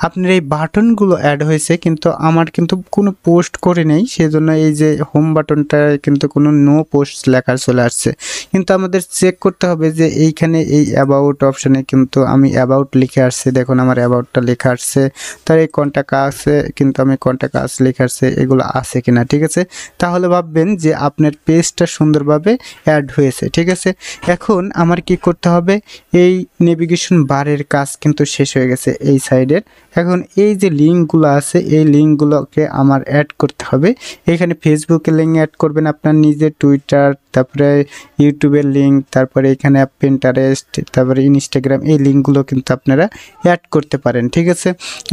আপনার এই বাটনগুলো অ্যাড হয়েছে, কিন্তু আমার কিন্তু কোনো পোস্ট করে নেই, সেজন্য এই যে হোম বাটনটা কিন্তু কোনো নো পোস্ট লেখা চলে আসছে। কিন্তু আমাদের চেক করতে হবে যে এইখানে এই অ্যাবাউট অপশানে কিন্তু আমি অ্যাবাউট লিখে আসছে, দেখুন আমার অ্যাবাউটটা লেখা আসছে। তার এই কন্টাক্ট আছে, কিন্তু আমি কন্টাক্ট আস লেখা আসছে, এগুলো আছে কিনা। ঠিক আছে, তাহলে ভাববেন যে আপনার পেজটা সুন্দরভাবে অ্যাড হয়েছে। ঠিক আছে, এখন আমার কি করতে হবে, এই নেভিগেশন বারের কাজ কিন্তু শেষ হয়ে গেছে এই সাইডের। এখন এই যে লিঙ্কগুলো আছে এই লিঙ্কগুলোকে আমার অ্যাড করতে হবে। এখানে ফেসবুকের লিঙ্ক অ্যাড করবেন, আপনার নিজের টুইটার, তারপরে ইউটিউবের লিঙ্ক, তারপরে এখানে পিন্টারেস্ট, তারপরে ইনস্টাগ্রাম, এই লিঙ্কগুলো কিন্তু আপনারা অ্যাড করতে পারেন। ঠিক আছে,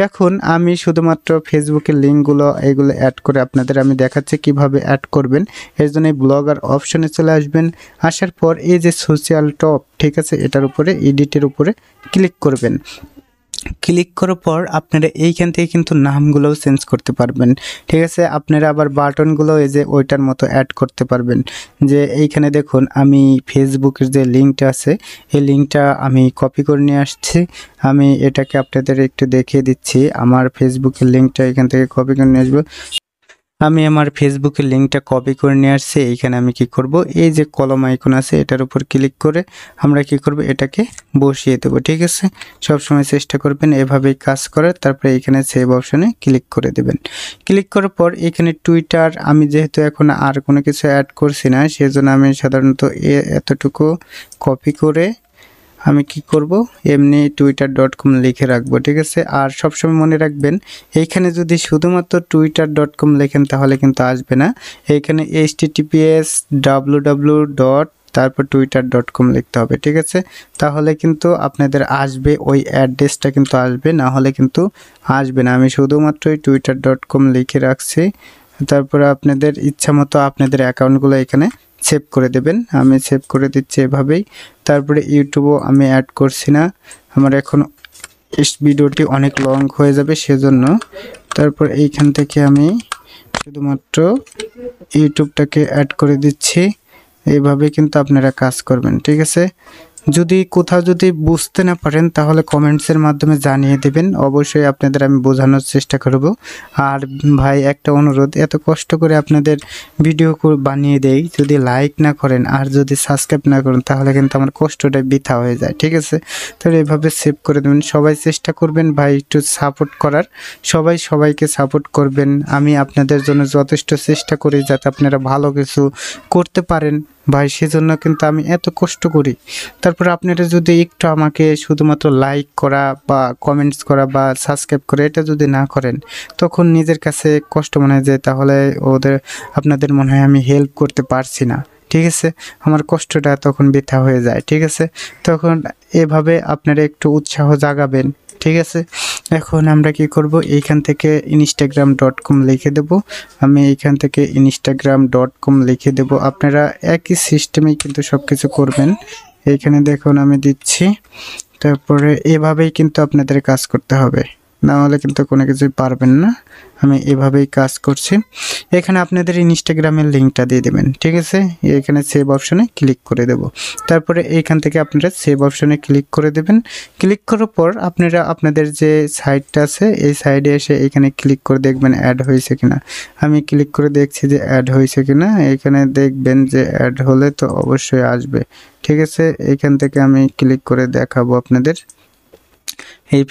এখন আমি শুধুমাত্র ফেসবুকের লিঙ্কগুলো এগুলো অ্যাড করে আপনাদের আমি দেখাচ্ছি কিভাবে অ্যাড করবেন। এর জন্য ব্লগার অপশনে চলে আসবেন। আসার পর এই যে সোশ্যাল টপ, ঠিক আছে, এটার উপরে এডিটের উপরে ক্লিক করবেন। ক্লিক করার পর আপনারা এইখান থেকে কিন্তু নামগুলোও চেঞ্জ করতে পারবেন। ঠিক আছে, আপনারা আবার বাটনগুলো এই যে ওইটার মতো অ্যাড করতে পারবেন। যে এইখানে দেখুন আমি ফেসবুকের যে লিঙ্কটা আছে এই লিঙ্কটা আমি কপি করে নিয়ে আসছি। আমি এটাকে আপনাদের একটু দেখিয়ে দিচ্ছি। আমার ফেসবুকের লিঙ্কটা এখান থেকে কপি করে নিয়ে আসবো। আমি আমার ফেসবুকের লিঙ্কটা কপি করে নিয়ে আসছি। এইখানে আমি কি করব, এই যে কলম আইকন আছে এটার উপর ক্লিক করে আমরা কি করব, এটাকে বসিয়ে দেব। ঠিক আছে, সবসময় চেষ্টা করবেন এভাবেই কাজ করার। তারপরে এখানে সেভ অপশনে ক্লিক করে দেবেন। ক্লিক করার পর এখানে টুইটার, আমি যেহেতু এখন আর কোনো কিছু অ্যাড করছি না, সেজন্য আমি সাধারণত এতটুকু কপি করে আমি কি করব, এমনি twitter.com লিখে রাখবো। ঠিক আছে, আর সবসময় মনে রাখবেন এইখানে যদি শুধুমাত্র twitter.com লেখেন তাহলে কিন্তু আসবে না। এইখানে https www. তারপর twitter.com লিখতে হবে। ঠিক আছে, তাহলে কিন্তু আপনাদের আসবে, ওই অ্যাড্রেসটা কিন্তু আসবে, না হলে কিন্তু আসবে না। আমি শুধুমাত্র twitter.com লিখে রাখছি। তারপরে আপনাদের ইচ্ছা মতো আপনাদের অ্যাকাউন্টগুলো এখানে সেভ করে দেবেন। আমি সেভ করে দিচ্ছি এভাবেই। তারপরে ইউটিউবও আমি অ্যাড করছি না, আমার এখন ভিডিওটি অনেক লং হয়ে যাবে সেজন্য। তারপর এইখান থেকে আমি শুধুমাত্র ইউটিউবটাকে অ্যাড করে দিচ্ছি। এইভাবে কিন্তু আপনারা কাজ করবেন। ঠিক আছে, যদি কোথাও যদি বুঝতে না পারেন তাহলে কমেন্টসের মাধ্যমে জানিয়ে দেবেন, অবশ্যই আপনাদের আমি বোঝানোর চেষ্টা করব। আর ভাই একটা অনুরোধ, এত কষ্ট করে আপনাদের ভিডিও বানিয়ে দেই, যদি লাইক না করেন আর যদি সাবস্ক্রাইব না করেন তাহলে কিন্তু আমার কষ্টটা বৃথা হয়ে যায়। ঠিক আছে, তাহলে এভাবে সেভ করে দেবেন। সবাই চেষ্টা করবেন ভাই একটু সাপোর্ট করার, সবাই সবাইকে সাপোর্ট করবেন। আমি আপনাদের জন্য যথেষ্ট চেষ্টা করি যাতে আপনারা ভালো কিছু করতে পারেন, ভাই সেজন্য কিন্তু আমি এত কষ্ট করি। তারপর আপনারা যদি একটু আমাকে শুধুমাত্র লাইক করা বা কমেন্টস করা বা সাবস্ক্রাইব করে এটা যদি না করেন, তখন নিজের কাছে কষ্ট মনে হয় যে তাহলে আপনাদের মনে হয় আমি হেল্প করতে পারছি না। ঠিক আছে, আমার কষ্টটা তখন বৃথা হয়ে যায়। ঠিক আছে, তখন এভাবে আপনারা একটু উৎসাহ জাগাবেন। ঠিক আছে, এখন আমরা কি করব, এইখান থেকে instagram.com লিখে দেব। আমি এইখান থেকে instagram.com লিখে দেব। আপনারা একই সিস্টেমেই কিন্তু সব কিছু করবেন। এইখানে দেখুন আমি দিচ্ছি, তারপরে এভাবেই কিন্তু আপনাদের কাজ করতে হবে, না হলে কিন্তু কোনো কিছুই পারবেন না। আমি এভাবেই কাজ করছি। এখানে আপনাদের ইনস্টাগ্রামের লিঙ্কটা দিয়ে দেবেন। ঠিক আছে, এখানে সেভ অপশনে ক্লিক করে দেব। তারপরে এইখান থেকে আপনারা সেভ অপশনে ক্লিক করে দেবেন। ক্লিক করার পর আপনারা আপনাদের যে সাইটটা আছে এই সাইডে এসে এখানে ক্লিক করে দেখবেন অ্যাড হয়েছে কিনা। আমি ক্লিক করে দেখছি যে অ্যাড হয়েছে কিনা। এখানে দেখবেন যে অ্যাড হলে তো অবশ্যই আসবে। ঠিক আছে, এইখান থেকে আমি ক্লিক করে দেখাবো আপনাদের। এই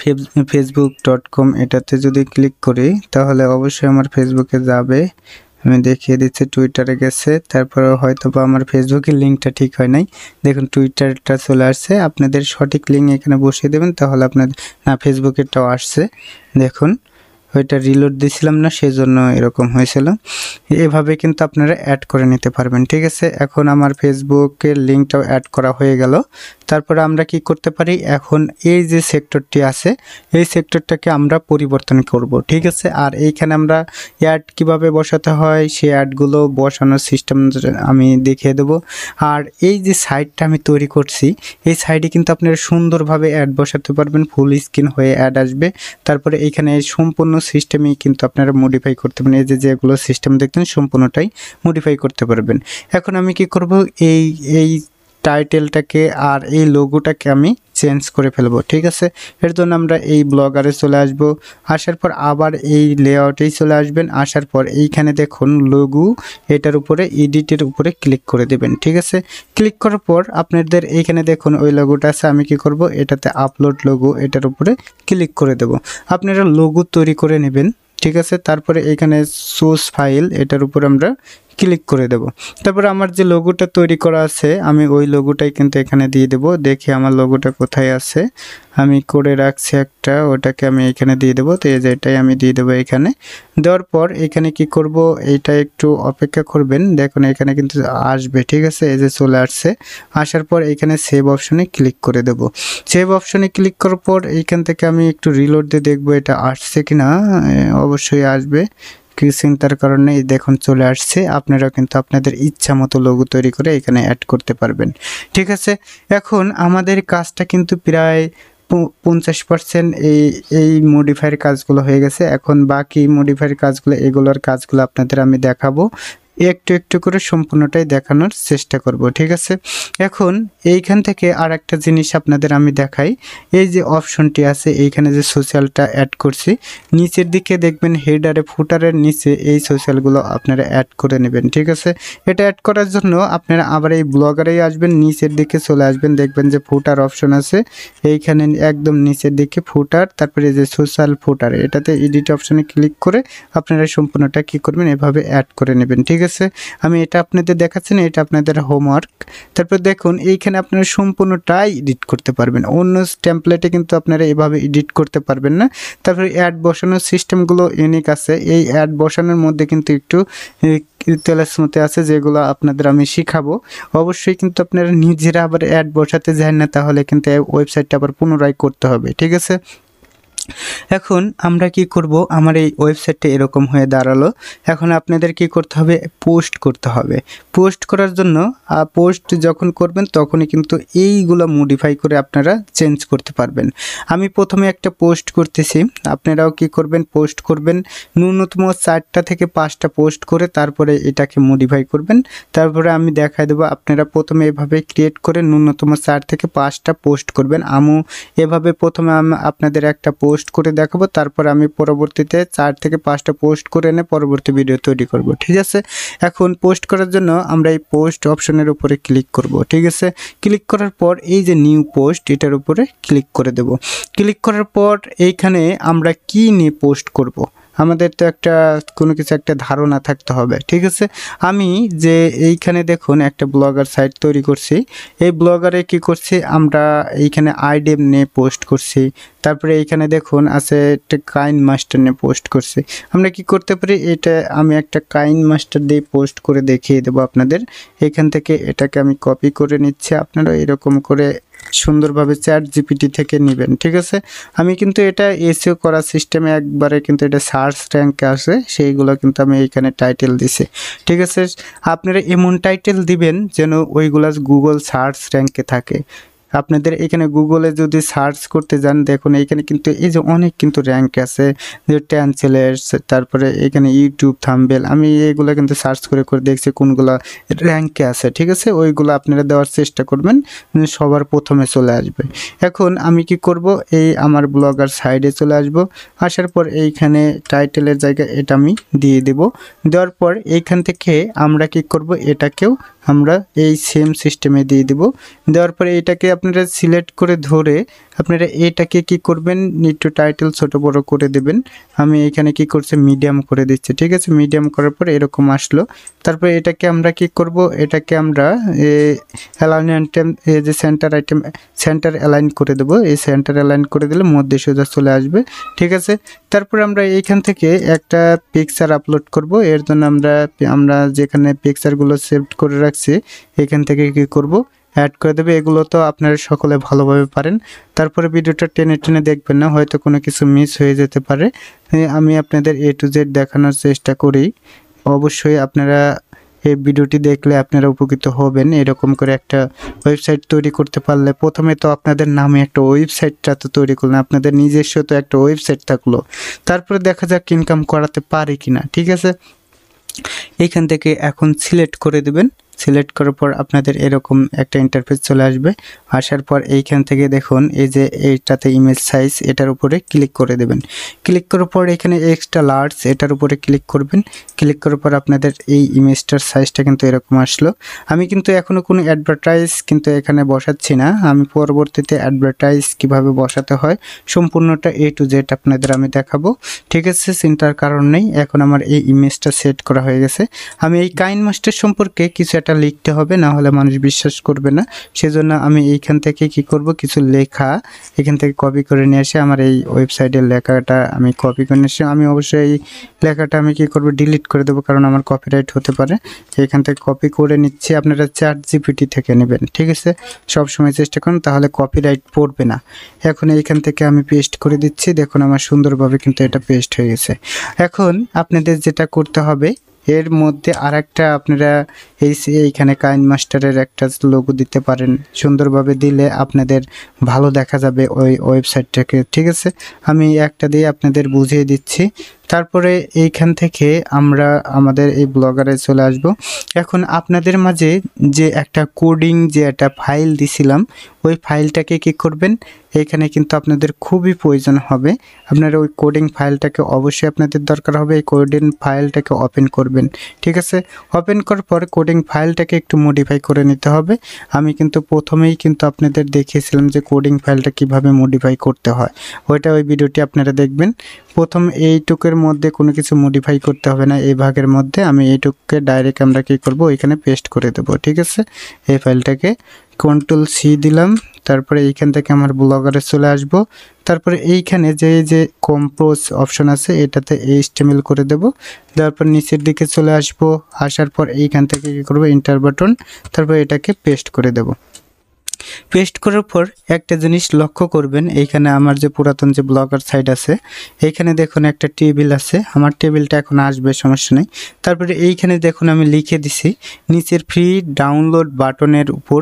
facebook.com এটাতে যদি ক্লিক করি তাহলে অবশ্যই আমার ফেসবুকে যাবে। আমি দেখিয়ে দিচ্ছি টুইটারে গেছে, তারপরে হয়তো বা আমার ফেসবুকের লিঙ্কটা ঠিক হয় নাই। দেখুন টুইটারটা চলে আসছে, আপনাদের সঠিক লিঙ্ক এখানে বসিয়ে দেবেন তাহলে আপনাদের না ফেসবুকেরটাও আসছে। দেখুন ওইটা রিলোড দিছিলাম না, সেজন্য এরকম হয়েছিল। এভাবে কিন্তু আপনারা অ্যাড করে নিতে পারবেন। ঠিক আছে, এখন আমার ফেসবুকের লিঙ্কটাও অ্যাড করা হয়ে গেল। তারপরে আমরা কি করতে পারি, এখন এই যে সেক্টরটি আছে এই সেক্টরটাকে আমরা পরিবর্তন করব। ঠিক আছে, আর এইখানে আমরা অ্যাড কিভাবে বসাতে হয় সেই অ্যাডগুলো বসানোর সিস্টেম আমি দেখিয়ে দেব। আর এই যে সাইটটা আমি তৈরি করছি এই সাইডে কিন্তু আপনারা সুন্দরভাবে অ্যাড বসাতে পারবেন, ফুল স্ক্রিন হয়ে অ্যাড আসবে। তারপরে এইখানে সম্পূর্ণ সিস্টেমই কিন্তু আপনারা মডিফাই করতে পারবেন। এই যেগুলো সিস্টেম দেখতেন সম্পূর্ণটাই মডিফাই করতে পারবেন। এখন আমি কি করব, এই টাইটেলটাকে আর এই লোগোটাকে আমি চেঞ্জ করে ফেলবো। ঠিক আছে, এর জন্য আমরা এই ব্লগারে চলে আসব। আসার পর আবার এই লেআউটেই চলে আসবেন। আসার পর এইখানে দেখুন লোগো, এটার উপরে এডিটের উপরে ক্লিক করে দেবেন। ঠিক আছে, ক্লিক করার পর আপনাদের এইখানে দেখুন ওই লোগোটা আছে। আমি কি করব, এটাতে আপলোড লোগো, এটার উপরে ক্লিক করে দেব। আপনারা লোগো তৈরি করে নেবেন। ঠিক আছে, তারপরে এইখানে সোর্স ফাইল, এটার উপর আমরা ক্লিক করে দেব। তারপরে আমার যে লোগোটা তৈরি করা আছে আমি ওই লোগোটাই কিন্তু এখানে দিয়ে দেব। দেখি আমার লোগোটা কোথায় আছে, আমি করে রাখছি একটা, ওটাকে আমি এখানে দিয়ে দেবো। তো এই যে এটাই আমি দিয়ে দেবো। এখানে দেওয়ার পর এখানে কি করব, এইটা একটু অপেক্ষা করবেন। দেখুন এখানে কিন্তু আসবে। ঠিক আছে, এই যে চলে আসছে। আসার পর এখানে সেভ অপশনে ক্লিক করে দেব। সেভ অপশনে ক্লিক করার পর এইখান থেকে আমি একটু রিলোড দিয়ে দেখবো এটা আসছে কিনা। অবশ্যই আসবে, কিছু চিন্তার কারণে দেখুন চলে আসছে। আপনারা কিন্তু আপনাদের ইচ্ছা মতো লোগো তৈরি করে এখানে অ্যাড করতে পারবেন। ঠিক আছে, এখন আমাদের কাজটা কিন্তু প্রায় 50% এই মডিফাইয়ের কাজগুলো হয়ে গেছে। এখন বাকি মডিফাইয়ের কাজগুলো, এগুলোর কাজগুলো আপনাদের আমি দেখাবো, একটু একটু করে সম্পূর্ণটাই দেখানোর চেষ্টা করব। ঠিক আছে, এখন এইখান থেকে আর একটা জিনিস আপনাদের আমি দেখাই। এই যে অপশনটি আছে এইখানে যে সোশ্যালটা অ্যাড করছি, নিচের দিকে দেখবেন হেডারে ফুটারের নিচে এই সোশ্যালগুলো আপনারা অ্যাড করে নেবেন। ঠিক আছে, এটা অ্যাড করার জন্য আপনারা আবার এই ব্লগারেই আসবেন, নিচের দিকে চলে আসবেন, দেখবেন যে ফুটার অপশন আছে এইখানে একদম নিচের দিকে ফুটার, তারপরে যে সোশ্যাল ফুটার, এটাতে এডিট অপশনে ক্লিক করে আপনারা সম্পূর্ণটা কি করবেন, এভাবে অ্যাড করে নেবেন। ঠিক আছে, আমি এটা আপনাদের দেখাচ্ছি না, এটা আপনাদের হোমওয়ার্ক। তারপর দেখুন এইখানে আপনারা সম্পূর্ণটাই এডিট করতে পারবেন। অন্য টেমপ্লেটে কিন্তু আপনারা এভাবে এডিট করতে পারবেন না। তারপরে অ্যাড বসানোর সিস্টেমগুলো ইউনিক আছে। এই অ্যাড বসানোর মধ্যে কিন্তু একটু তেলাস মতে আছে, যেগুলো আপনাদের আমি শিখাবো। অবশ্যই কিন্তু আপনারা নিজেরা আবার অ্যাড বসাতে যান না, তাহলে কিন্তু ওয়েবসাইটটা আবার পুনরায় করতে হবে। ঠিক আছে, এখন আমরা কি করব, আমার এই ওয়েবসাইটটা এরকম হয়ে দাঁড়ালো। এখন আপনাদের কি করতে হবে, পোস্ট করতে হবে। পোস্ট করার জন্য পোস্ট যখন করবেন তখনই কিন্তু এইগুলো মডিফাই করে আপনারা চেঞ্জ করতে পারবেন। আমি প্রথমে একটা পোস্ট করতেছি, আপনারাও কি করবেন, পোস্ট করবেন। ন্যূনতম 4টা থেকে 5টা পোস্ট করে তারপরে এটাকে মডিফাই করবেন। তারপরে আমি দেখাই দেবো, আপনারা প্রথমে এভাবে ক্রিয়েট করে ন্যূনতম 4 থেকে 5টা পোস্ট করবেন। আমি এভাবে প্রথমে আপনাদের একটা পোস্ট করে দেখাবো, তারপর আমি পরবর্তীতে 4 থেকে 5টা পোস্ট করে এনে পরবর্তী ভিডিও তৈরি করব। ঠিক আছে, এখন পোস্ট করার জন্য আমরা এই পোস্ট অপশনের উপরে ক্লিক করব। ঠিক আছে, ক্লিক করার পর এই যে নিউ পোস্ট, এটার উপরে ক্লিক করে দেব। ক্লিক করার পর এইখানে আমরা কি নিয়ে পোস্ট করব আমাদের তো একটা কোনো কিছু একটা ধারণা থাকতে হবে, ঠিক আছে। আমি যে এইখানে দেখুন একটা ব্লগার সাইট তৈরি করছি, এই ব্লগারে কি করছি আমরা এইখানে আইডিএম নিয়ে পোস্ট করছি, তারপরে এইখানে দেখুন আছে একটা কাইন মাস্টার নিয়ে পোস্ট করছি। আমরা কি করতে পারি, এটা আমি একটা কাইন মাস্টার দিয়ে পোস্ট করে দেখিয়ে দেবো আপনাদের। এখান থেকে এটাকে আমি কপি করে নিচ্ছি, আপনারা এরকম করে সুন্দরভাবে চ্যাট জিপিটি থেকে নেবেন, ঠিক আছে। আমি কিন্তু এটা এসইও করার সিস্টেমে একবারে কিন্তু এটা সার্চ র্যাঙ্কে আসে, সেইগুলো কিন্তু আমি এইখানে টাইটেল দিছি, ঠিক আছে। আপনারা এমন টাইটেল দিবেন যেন ওইগুলা গুগল সার্চ র্যাঙ্কে থাকে। আপনাদের এখানে গুগলে যদি সার্চ করতে যান, দেখুন এইখানে কিন্তু এই যে অনেক কিন্তু র্যাঙ্ক আছে, যে ট্যানসেলার্স, তারপরে এখানে ইউটিউব থাম্বনেল, আমি এগুলো কিন্তু সার্চ করে করে দেখছি কোনগুলো র্যাঙ্কে আছে, ঠিক আছে। ওইগুলো আপনারা দেওয়ার চেষ্টা করবেন, সবার প্রথমে চলে আসবে। এখন আমি কি করব, এই আমার ব্লগার সাইডে চলে আসব, আসার পর এইখানে টাইটেলের জায়গায় এটা আমি দিয়ে দেব। দেওয়ার পর এইখান থেকে আমরা কি করব, এটাকেও আমরা এই সেম সিস্টেমে দিয়ে দেব। দেওয়ার পরে এটাকে আপনারা সিলেক্ট করে ধরে আপনারা এটাকে কি করবেন, একটু টাইটেল ছোট বড় করে দেবেন। আমি এখানে কি করছি, মিডিয়াম করে দিচ্ছি, ঠিক আছে। মিডিয়াম করার পর এরকম আসলো। তারপরে এটাকে আমরা কি করব, এটাকে আমরা অ্যালাইন আইটেম, এই যে সেন্টার আইটেম, সেন্টার অ্যালাইন করে দেবো। এই সেন্টার অ্যালাইন করে দিলে মধ্যে সোজা চলে আসবে, ঠিক আছে। তারপরে আমরা এইখান থেকে একটা পিকচার আপলোড করব। এর জন্য আমরা যেখানে পিকচারগুলো সেভ করে রাখছি এখান থেকে কি করব, অ্যাড করে দেবে। এগুলো তো আপনারা সকলে ভালোভাবে পারেন। তারপরে ভিডিওটা টেনে টেনে দেখবেন না, হয়তো কোনো কিছু মিস হয়ে যেতে পারে। আমি আপনাদের A to Z দেখানোর চেষ্টা করি। অবশ্যই আপনারা এই ভিডিওটি দেখলে আপনারা উপকৃত হবেন। এরকম করে একটা ওয়েবসাইট তৈরি করতে পারলে, প্রথমে তো আপনাদের নামে একটা ওয়েবসাইটটা তো তৈরি করলেন, আপনাদের নিজস্ব তো একটা ওয়েবসাইট থাকলো। তারপরে দেখা যাক ইনকাম করাতে পারি কিনা, ঠিক আছে। এইখান থেকে এখন সিলেক্ট করে দেবেন। সিলেক্ট করার পর আপনাদের এরকম একটা ইন্টারফেস চলে আসবে। আসার পর এইখান থেকে দেখুন এই যে এইটাতে ইমেজ সাইজ, এটার উপরে ক্লিক করে দেবেন। ক্লিক করার পর এখানে এক্সট্রা লার্জ, এটার উপরে ক্লিক করবেন। ক্লিক করার পর আপনাদের এই ইমেজটার সাইজটা কিন্তু এরকম আসলো। আমি কিন্তু এখনও কোনো অ্যাডভার্টাইজ কিন্তু এখানে বসাচ্ছি না, আমি পরবর্তীতে অ্যাডভার্টাইজ কিভাবে বসাতে হয় সম্পূর্ণটা A to Z আপনাদের আমি দেখাবো, ঠিক আছে। চিন্তার কারণ নেই, এখন আমার এই ইমেজটা সেট করা হয়ে গেছে। আমি এই কাইন মাস্টার সম্পর্কে কিছু একটা লিখতে হবে, না হলে মানুষ বিশ্বাস করবে না। সেজন্য আমি এইখান থেকে কি করব, কিছু লেখা এখান থেকে কপি করে নিয়ে এসে আমার এই ওয়েবসাইটের লেখাটা আমি কপি করে নিয়ে এসে আমি অবশ্যই এই লেখাটা আমি কি করব, ডিলিট করে দেবো, কারণ আমার কপিরাইট হতে পারে। এখান থেকে কপি করে নিচ্ছি, আপনারা চ্যাট জিপিটি থেকে নেবেন, ঠিক আছে। সব সময় চেষ্টা করুন, তাহলে কপিরাইট পড়বে না। এখন এইখান থেকে আমি পেস্ট করে দিচ্ছি, দেখুন আমার সুন্দরভাবে কিন্তু এটা পেস্ট হয়ে গেছে। এখন আপনাদের যেটা করতে হবে, এর মধ্যে আরেকটা আপনারা এইখানে কাইন মাস্টারের একটা লোগো দিতে পারেন, সুন্দরভাবে দিলে আপনাদের ভালো দেখা যাবে ওই ওয়েবসাইটটাকে, ঠিক আছে। আমি একটা দিয়ে আপনাদের বুঝিয়ে দিচ্ছি। তারপরে এইখান থেকে আমরা আমাদের এই ব্লগারে চলে আসব। এখন আপনাদের মাঝে যে একটা কোডিং যে একটা ফাইল দিছিলাম, ওই ফাইলটাকে কি করবেন, এখানে কিন্তু আপনাদের খুবই প্রয়োজন হবে। আপনারা ওই কোডিং ফাইলটাকে অবশ্যই আপনাদের দরকার হবে। এই কোডিং ফাইলটাকে ওপেন করবেন, ঠিক আছে। ওপেন করার পর কোডিং ফাইলটাকে একটু মডিফাই করে নিতে হবে। আমি কিন্তু প্রথমেই কিন্তু আপনাদের দেখিয়েছিলাম যে কোডিং ফাইলটা কিভাবে মডিফাই করতে হয়, ওই ভিডিওটি আপনারা দেখবেন। প্রথম এইটুকের মধ্যে কোনো কিছু মডিফাই করতে হবে না, এই ভাগের মধ্যে আমি এইটুকুকে ডাইরেক্ট আমরা কী করব, এখানে পেস্ট করে দেবো, ঠিক আছে। এই ফাইলটাকে Ctrl+C দিলাম। তারপরে এইখান থেকে আমার ব্লগারে চলে আসব। তারপরে এইখানে যে কম্পোজ অপশন আছে এটাতে HTML করে দেব। দেওয়ার পর নিচের দিকে চলে আসব। আসার পর এইখান থেকে কী করব, এন্টার বাটন, তারপর এটাকে পেস্ট করে দেব। পেস্ট করার পর একটা জিনিস লক্ষ্য করবেন, এইখানে আমার যে পুরাতন যে ব্লগার সাইট আছে এইখানে দেখুন একটা টেবিল আছে, আমার টেবিলটা এখন আসবে, সমস্যা নেই। তারপরে এইখানে দেখুন আমি লিখে দিছি, নিচের ফ্রি ডাউনলোড বাটনের উপর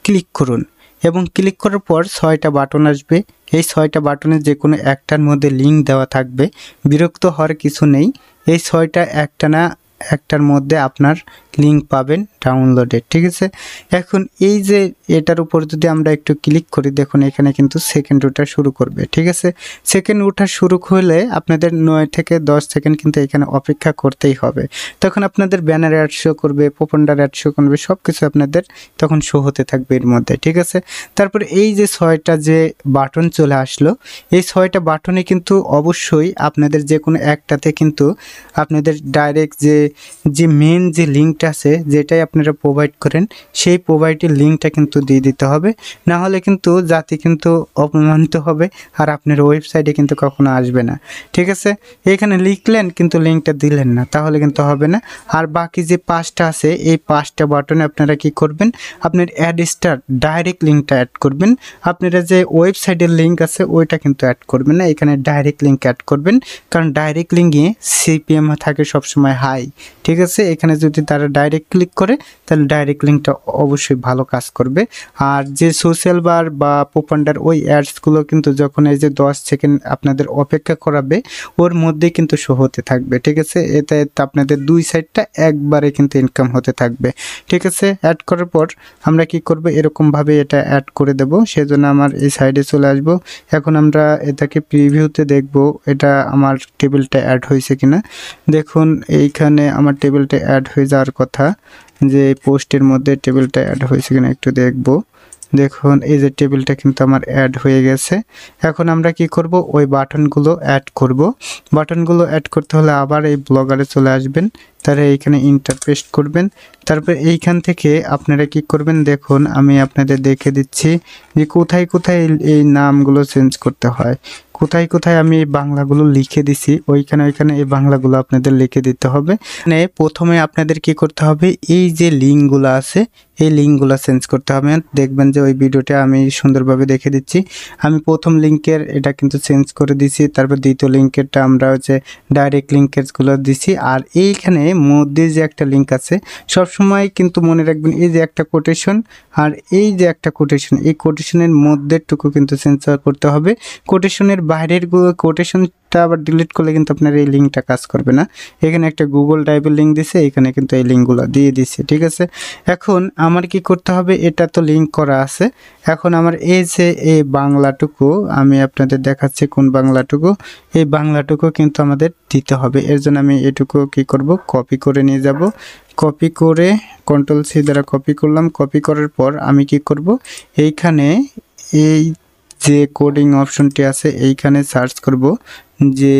ক্লিক করুন এবং ক্লিক করার পর 6টা বাটন আসবে। এই 6টা বাটনের যে কোনো একটার মধ্যে লিঙ্ক দেওয়া থাকবে, বিরক্ত হওয়ার কিছু নেই। এই 6টা একটানা একটার মধ্যে আপনার লিঙ্ক পাবেন ডাউনলোডের, ঠিক আছে। এখন এই যে এটার উপর যদি আমরা একটু ক্লিক করি, দেখুন এখানে কিন্তু সেকেন্ড ওঠা শুরু করবে, ঠিক আছে। সেকেন্ড ওঠা শুরু হলে আপনাদের 9 থেকে 10 সেকেন্ড কিন্তু এখানে অপেক্ষা করতেই হবে। তখন আপনাদের ব্যানার অ্যাড শো করবে, পোপন্ডার অ্যাড শো করবে, সব কিছু আপনাদের তখন শো হতে থাকবে এর মধ্যে, ঠিক আছে। তারপরে এই যে 6টা যে বাটন চলে আসলো, এই 6টা বাটনে কিন্তু অবশ্যই আপনাদের যে কোনো একটাতে কিন্তু আপনাদের ডাইরেক্ট যে মেন যে লিঙ্কটা আছে, যেটাই আপনারা প্রোভাইড করেন, সেই প্রোভাইডের লিঙ্কটা কিন্তু দিয়ে দিতে হবে। না হলে কিন্তু জাতি কিন্তু অপমানিত হবে আর আপনার ওয়েবসাইটে কিন্তু কখনো আসবে না, ঠিক আছে। এখানে লিখলেন কিন্তু লিঙ্কটা দিলেন না, তাহলে কিন্তু হবে না। আর বাকি যে 5টা আছে, এই 5টা বাটনে আপনারা কি করবেন, আপনার অ্যাড স্টার ডাইরেক্ট লিঙ্কটা অ্যাড করবেন। আপনারা যে ওয়েবসাইটের লিঙ্ক আছে ওইটা কিন্তু অ্যাড করবেন না, এখানে ডাইরেক্ট লিঙ্ক অ্যাড করবেন, কারণ ডাইরেক্ট লিঙ্কে সিপিএম থাকে সবসময় হাই, ঠিক আছে। এখানে যদি তারা ডাইরেক্ট ক্লিক করে তাহলে ডাইরেক্ট লিঙ্কটা অবশ্যই ভালো কাজ করবে। আর যে সোশ্যাল বার বা পোপান্ডার ওই অ্যাডসগুলো কিন্তু যখন এই যে 10 সেকেন্ড আপনাদের অপেক্ষা করাবে, ওর মধ্যেই কিন্তু শো হতে থাকবে, ঠিক আছে। এতে আপনাদের দুই সাইডটা একবারে কিন্তু ইনকাম হতে থাকবে, ঠিক আছে। অ্যাড করার পর আমরা কি করব, এরকমভাবে এটা অ্যাড করে দেব। সেজন্য আমার এই সাইডে চলে আসব। এখন আমরা এটাকে প্রিভিউতে দেখব এটা আমার টেবিলটা অ্যাড হয়েছে কিনা। দেখুন এইখানে আমার টেবিলটা অ্যাড হয়ে যাওয়ার কথা, যে পোস্টের মধ্যে টেবিলটা অ্যাড হয়েছে কিনা একটু দেখব। দেখুন এই যে টেবিলটা কিন্তু আমার অ্যাড হয়ে গেছে। এখন আমরা কি করব, ওই বাটনগুলো অ্যাড করব। বাটনগুলো অ্যাড করতে হলে আবার এই ব্লগারে চলে আসবেন, তাহলে এইখানে ইন্টার পেস্ট করবেন। তারপর এইখান থেকে আপনারা কি করবেন, দেখুন আমি আপনাদের দেখে দিচ্ছি যে কোথায় কোথায় এই নামগুলো চেঞ্জ করতে হয়, কোথায় কোথায় আমি এই বাংলাগুলো লিখে দিছি, ওইখানে এই বাংলাগুলো আপনাদের লিখে দিতে হবে। মানে প্রথমে আপনাদের কি করতে হবে, এই যে লিঙ্কগুলো আছে এই লিঙ্কগুলো চেঞ্জ করতে হবে। দেখবেন যে ওই ভিডিওটা আমি সুন্দরভাবে দেখে দিচ্ছি। আমি প্রথম লিঙ্কের এটা কিন্তু চেঞ্জ করে দিছি, তারপর দ্বিতীয় লিঙ্কেরটা আমরা হচ্ছে ডাইরেক্ট লিঙ্কেরগুলো দিছি। আর এইখানে মধ্যে যে একটা লিঙ্ক আছে, সবসময় কিন্তু মনে রাখবেন এই যে একটা কোটেশন আর এই যে একটা কোটেশন, এই কোটেশনের মধ্যেরটুকু কিন্তু চেঞ্জ করতে হবে। কোটেশনের বাইরের কোটেশনটা আবার ডিলিট করলে কিন্তু আপনার এই লিঙ্কটা কাজ করবে না। এখানে একটা গুগল ড্রাইভের লিঙ্ক দিছে, এখানে কিন্তু এই লিঙ্কগুলো দিয়ে দিছে, ঠিক আছে। এখন আমার কি করতে হবে, এটা তো লিঙ্ক করা আছে। এখন আমার এই যে এই বাংলাটুকু আমি আপনাদের দেখাচ্ছি, কোন বাংলাটুকু, এই বাংলাটুকু কিন্তু আমাদের দিতে হবে। এর জন্য আমি এটুকু কি করব, কপি করে নিয়ে যাব। কপি করে কন্ট্রোল সি দ্বারা কপি করলাম। কপি করার পর আমি কি করব, এইখানে এই যে কোডিং অপশনটি আছে এইখানে সার্চ করব যে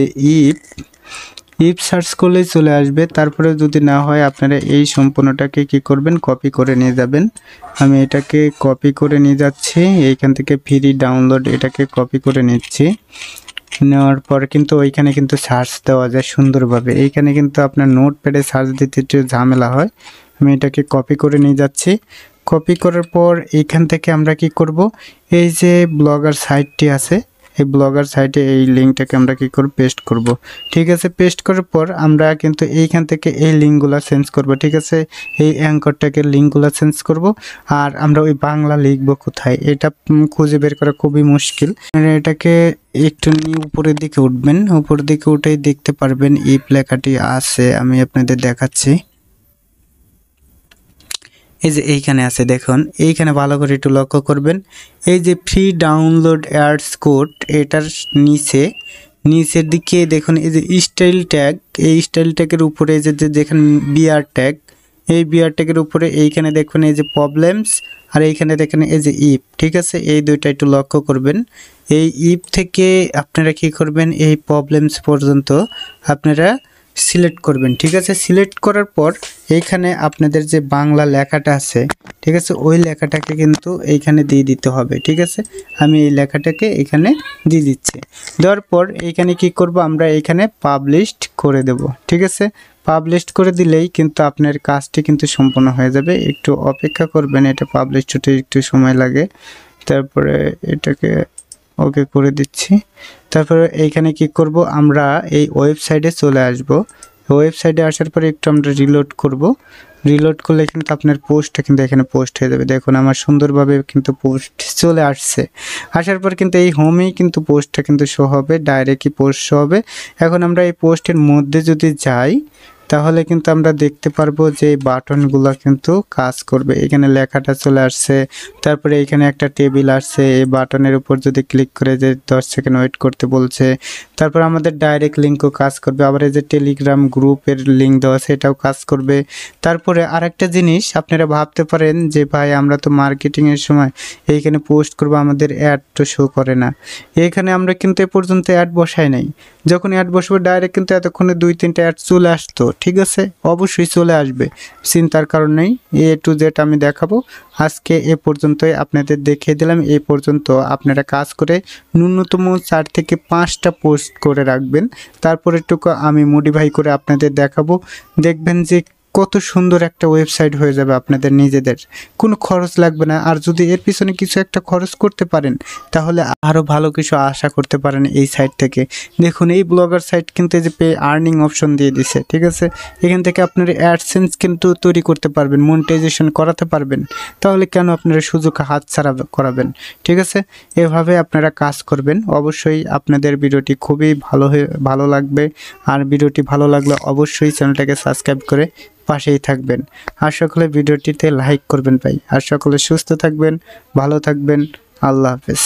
ইফ সার্চ করলেই চলে আসবে। তারপরে যদি না হয় আপনারা এই সম্পূর্ণটাকে কি করবেন, কপি করে নিয়ে যাবেন। আমি এটাকে কপি করে নিয়ে যাচ্ছি, এইখান থেকে ফ্রি ডাউনলোড এটাকে কপি করে নিচ্ছি। নেওয়ার পর কিন্তু ওইখানে কিন্তু সার্চ দেওয়া যায় সুন্দরভাবে। এইখানে কিন্তু আপনার নোটপ্যাডে সার্চ দিতে একটু ঝামেলা হয়। আমি এটাকে কপি করে নিয়ে যাচ্ছি। কপি করার পর এইখান থেকে আমরা কি করব, এই যে ব্লগার সাইটটি আছে, এই ব্লগার সাইটে এই লিঙ্কটাকে আমরা কি করব, পেস্ট করব, ঠিক আছে। পেস্ট করার পর আমরা কিন্তু এইখান থেকে এই লিঙ্কগুলো চেঞ্জ করব, ঠিক আছে। এই অ্যাঙ্করটাকে লিঙ্কগুলো চেঞ্জ করব। আর আমরা ওই বাংলা লিখব কোথায়, এটা খুঁজে বের করা খুবই মুশকিল। এটাকে একটু নিয়ে উপরের দিকে উঠবেন, উপরের দিকে উঠেই দেখতে পারবেন ইফ লেখাটি আছে, আমি আপনাদের দেখাচ্ছি। এই যে এইখানে আছে, দেখুন এইখানে ভালো করে একটু লক্ষ্য করবেন। এই যে ফ্রি ডাউনলোড অ্যাডস কোড, এটার নিচের দিকে দেখুন এই যে স্টাইল ট্যাগ, এই স্টাইল ট্যাগের উপরে যে যেখানে বিআর ট্যাগ, এই বিআর ট্যাগের উপরে এইখানে দেখুন এই যে প্রবলেমস, আর এইখানে দেখেন এই যে ইফ, ঠিক আছে। এই দুইটা একটু লক্ষ্য করবেন। এই ইফ থেকে আপনারা কি করবেন, এই প্রবলেমস পর্যন্ত আপনারা সিলেক্ট করবেন, ঠিক আছে। সিলেক্ট করার পর এইখানে আপনাদের যে বাংলা লেখাটা আছে, ঠিক আছে, ওই লেখাটাকে কিন্তু এইখানে দিয়ে দিতে হবে, ঠিক আছে। আমি এই লেখাটাকে এখানে দিয়ে দিচ্ছি। দেওয়ার পর এইখানে কি করব, আমরা এইখানে পাবলিশড করে দেব, ঠিক আছে। পাবলিশড করে দিলেই কিন্তু আপনার কাজটি কিন্তু সম্পূর্ণ হয়ে যাবে। একটু অপেক্ষা করবেন, এটা পাবলিশড হতে একটু সময় লাগে। তারপরে এটাকে ওকে করে দিচ্ছি। তারপরে এইখানে কি করব, আমরা এই ওয়েবসাইটে চলে আসব। ওয়েবসাইটে আসার পরে একটু আমরা রিলোড করব। রিলোড করলে কিন্তু আপনার পোস্টটা কিন্তু এখানে পোস্ট হয়ে যাবে। দেখুন আমার সুন্দরভাবে কিন্তু পোস্ট চলে আসছে। আসার পর কিন্তু এই হোমেই কিন্তু পোস্টটা কিন্তু শো হবে, ডাইরেক্টই পোস্ট শো হবে। এখন আমরা এই পোস্টের মধ্যে যদি যাই, তাহলে কিন্তু আমরা দেখতে পারবো যে এই বাটনগুলো কিন্তু কাজ করবে। এখানে লেখাটা চলে আসছে, তারপরে এখানে একটা টেবিল আসছে, এই বাটনের উপর যদি ক্লিক করে যে 10 সেকেন্ড ওয়েট করতে বলছে। তারপর আমাদের ডাইরেক্ট লিঙ্কও কাজ করবে, আবার এই যে টেলিগ্রাম গ্রুপের লিঙ্ক দেওয়া আছে এটাও কাজ করবে। তারপরে আরেকটা জিনিস আপনারা ভাবতে পারেন যে ভাই আমরা তো মার্কেটিংয়ের সময় এইখানে পোস্ট করবো, আমাদের অ্যাড তো শো করে না। এখানে আমরা কিন্তু এ পর্যন্ত অ্যাড বসাই নাই। যখন অ্যাড বসবো ডাইরেক্ট কিন্তু এতক্ষণে 2-3টা অ্যাড চলে আসতো, ঠিক আছে? অবশ্যই চলে আসবে, চিন্তার কারণ নেই। A to Z আমি দেখাবো। আজকে এ পর্যন্তই আপনাদের দেখিয়ে দিলাম। এই পর্যন্ত আপনারা কাজ করে ন্যূনতম 4 থেকে 5টা পোস্ট করে রাখবেন। তারপরে টুকু আমি মডিফাই করে আপনাদের দেখাবো। দেখবেন যে কত সুন্দর একটা ওয়েবসাইট হয়ে যাবে আপনাদের নিজেদের, কোনো খরচ লাগবে না। আর যদি এর পিছনে কিছু একটা খরচ করতে পারেন তাহলে আরও ভালো কিছু আশা করতে পারেন এই সাইট থেকে। দেখুন এই ব্লগার সাইট কিন্তু এই যে পে আর্নিং অপশন দিয়ে দিছে, ঠিক আছে? এখান থেকে আপনার অ্যাডসেন্স কিন্তু তৈরি করতে পারবেন, মনিটাইজেশন করাতে পারবেন। তাহলে কেন আপনারা সুযোগ হাতছাড়া করাবেন? ঠিক আছে, এভাবে আপনারা কাজ করবেন। অবশ্যই আপনাদের ভিডিওটি খুবই ভালো লাগবে। আর ভিডিওটি ভালো লাগলে অবশ্যই চ্যানেলটাকে সাবস্ক্রাইব করে পাশেই থাকবেন। আর সকলে ভিডিওটিতে লাইক করবেন ভাই। আর সকলে সুস্থ থাকবেন, ভালো থাকবেন। আল্লাহ হাফেজ।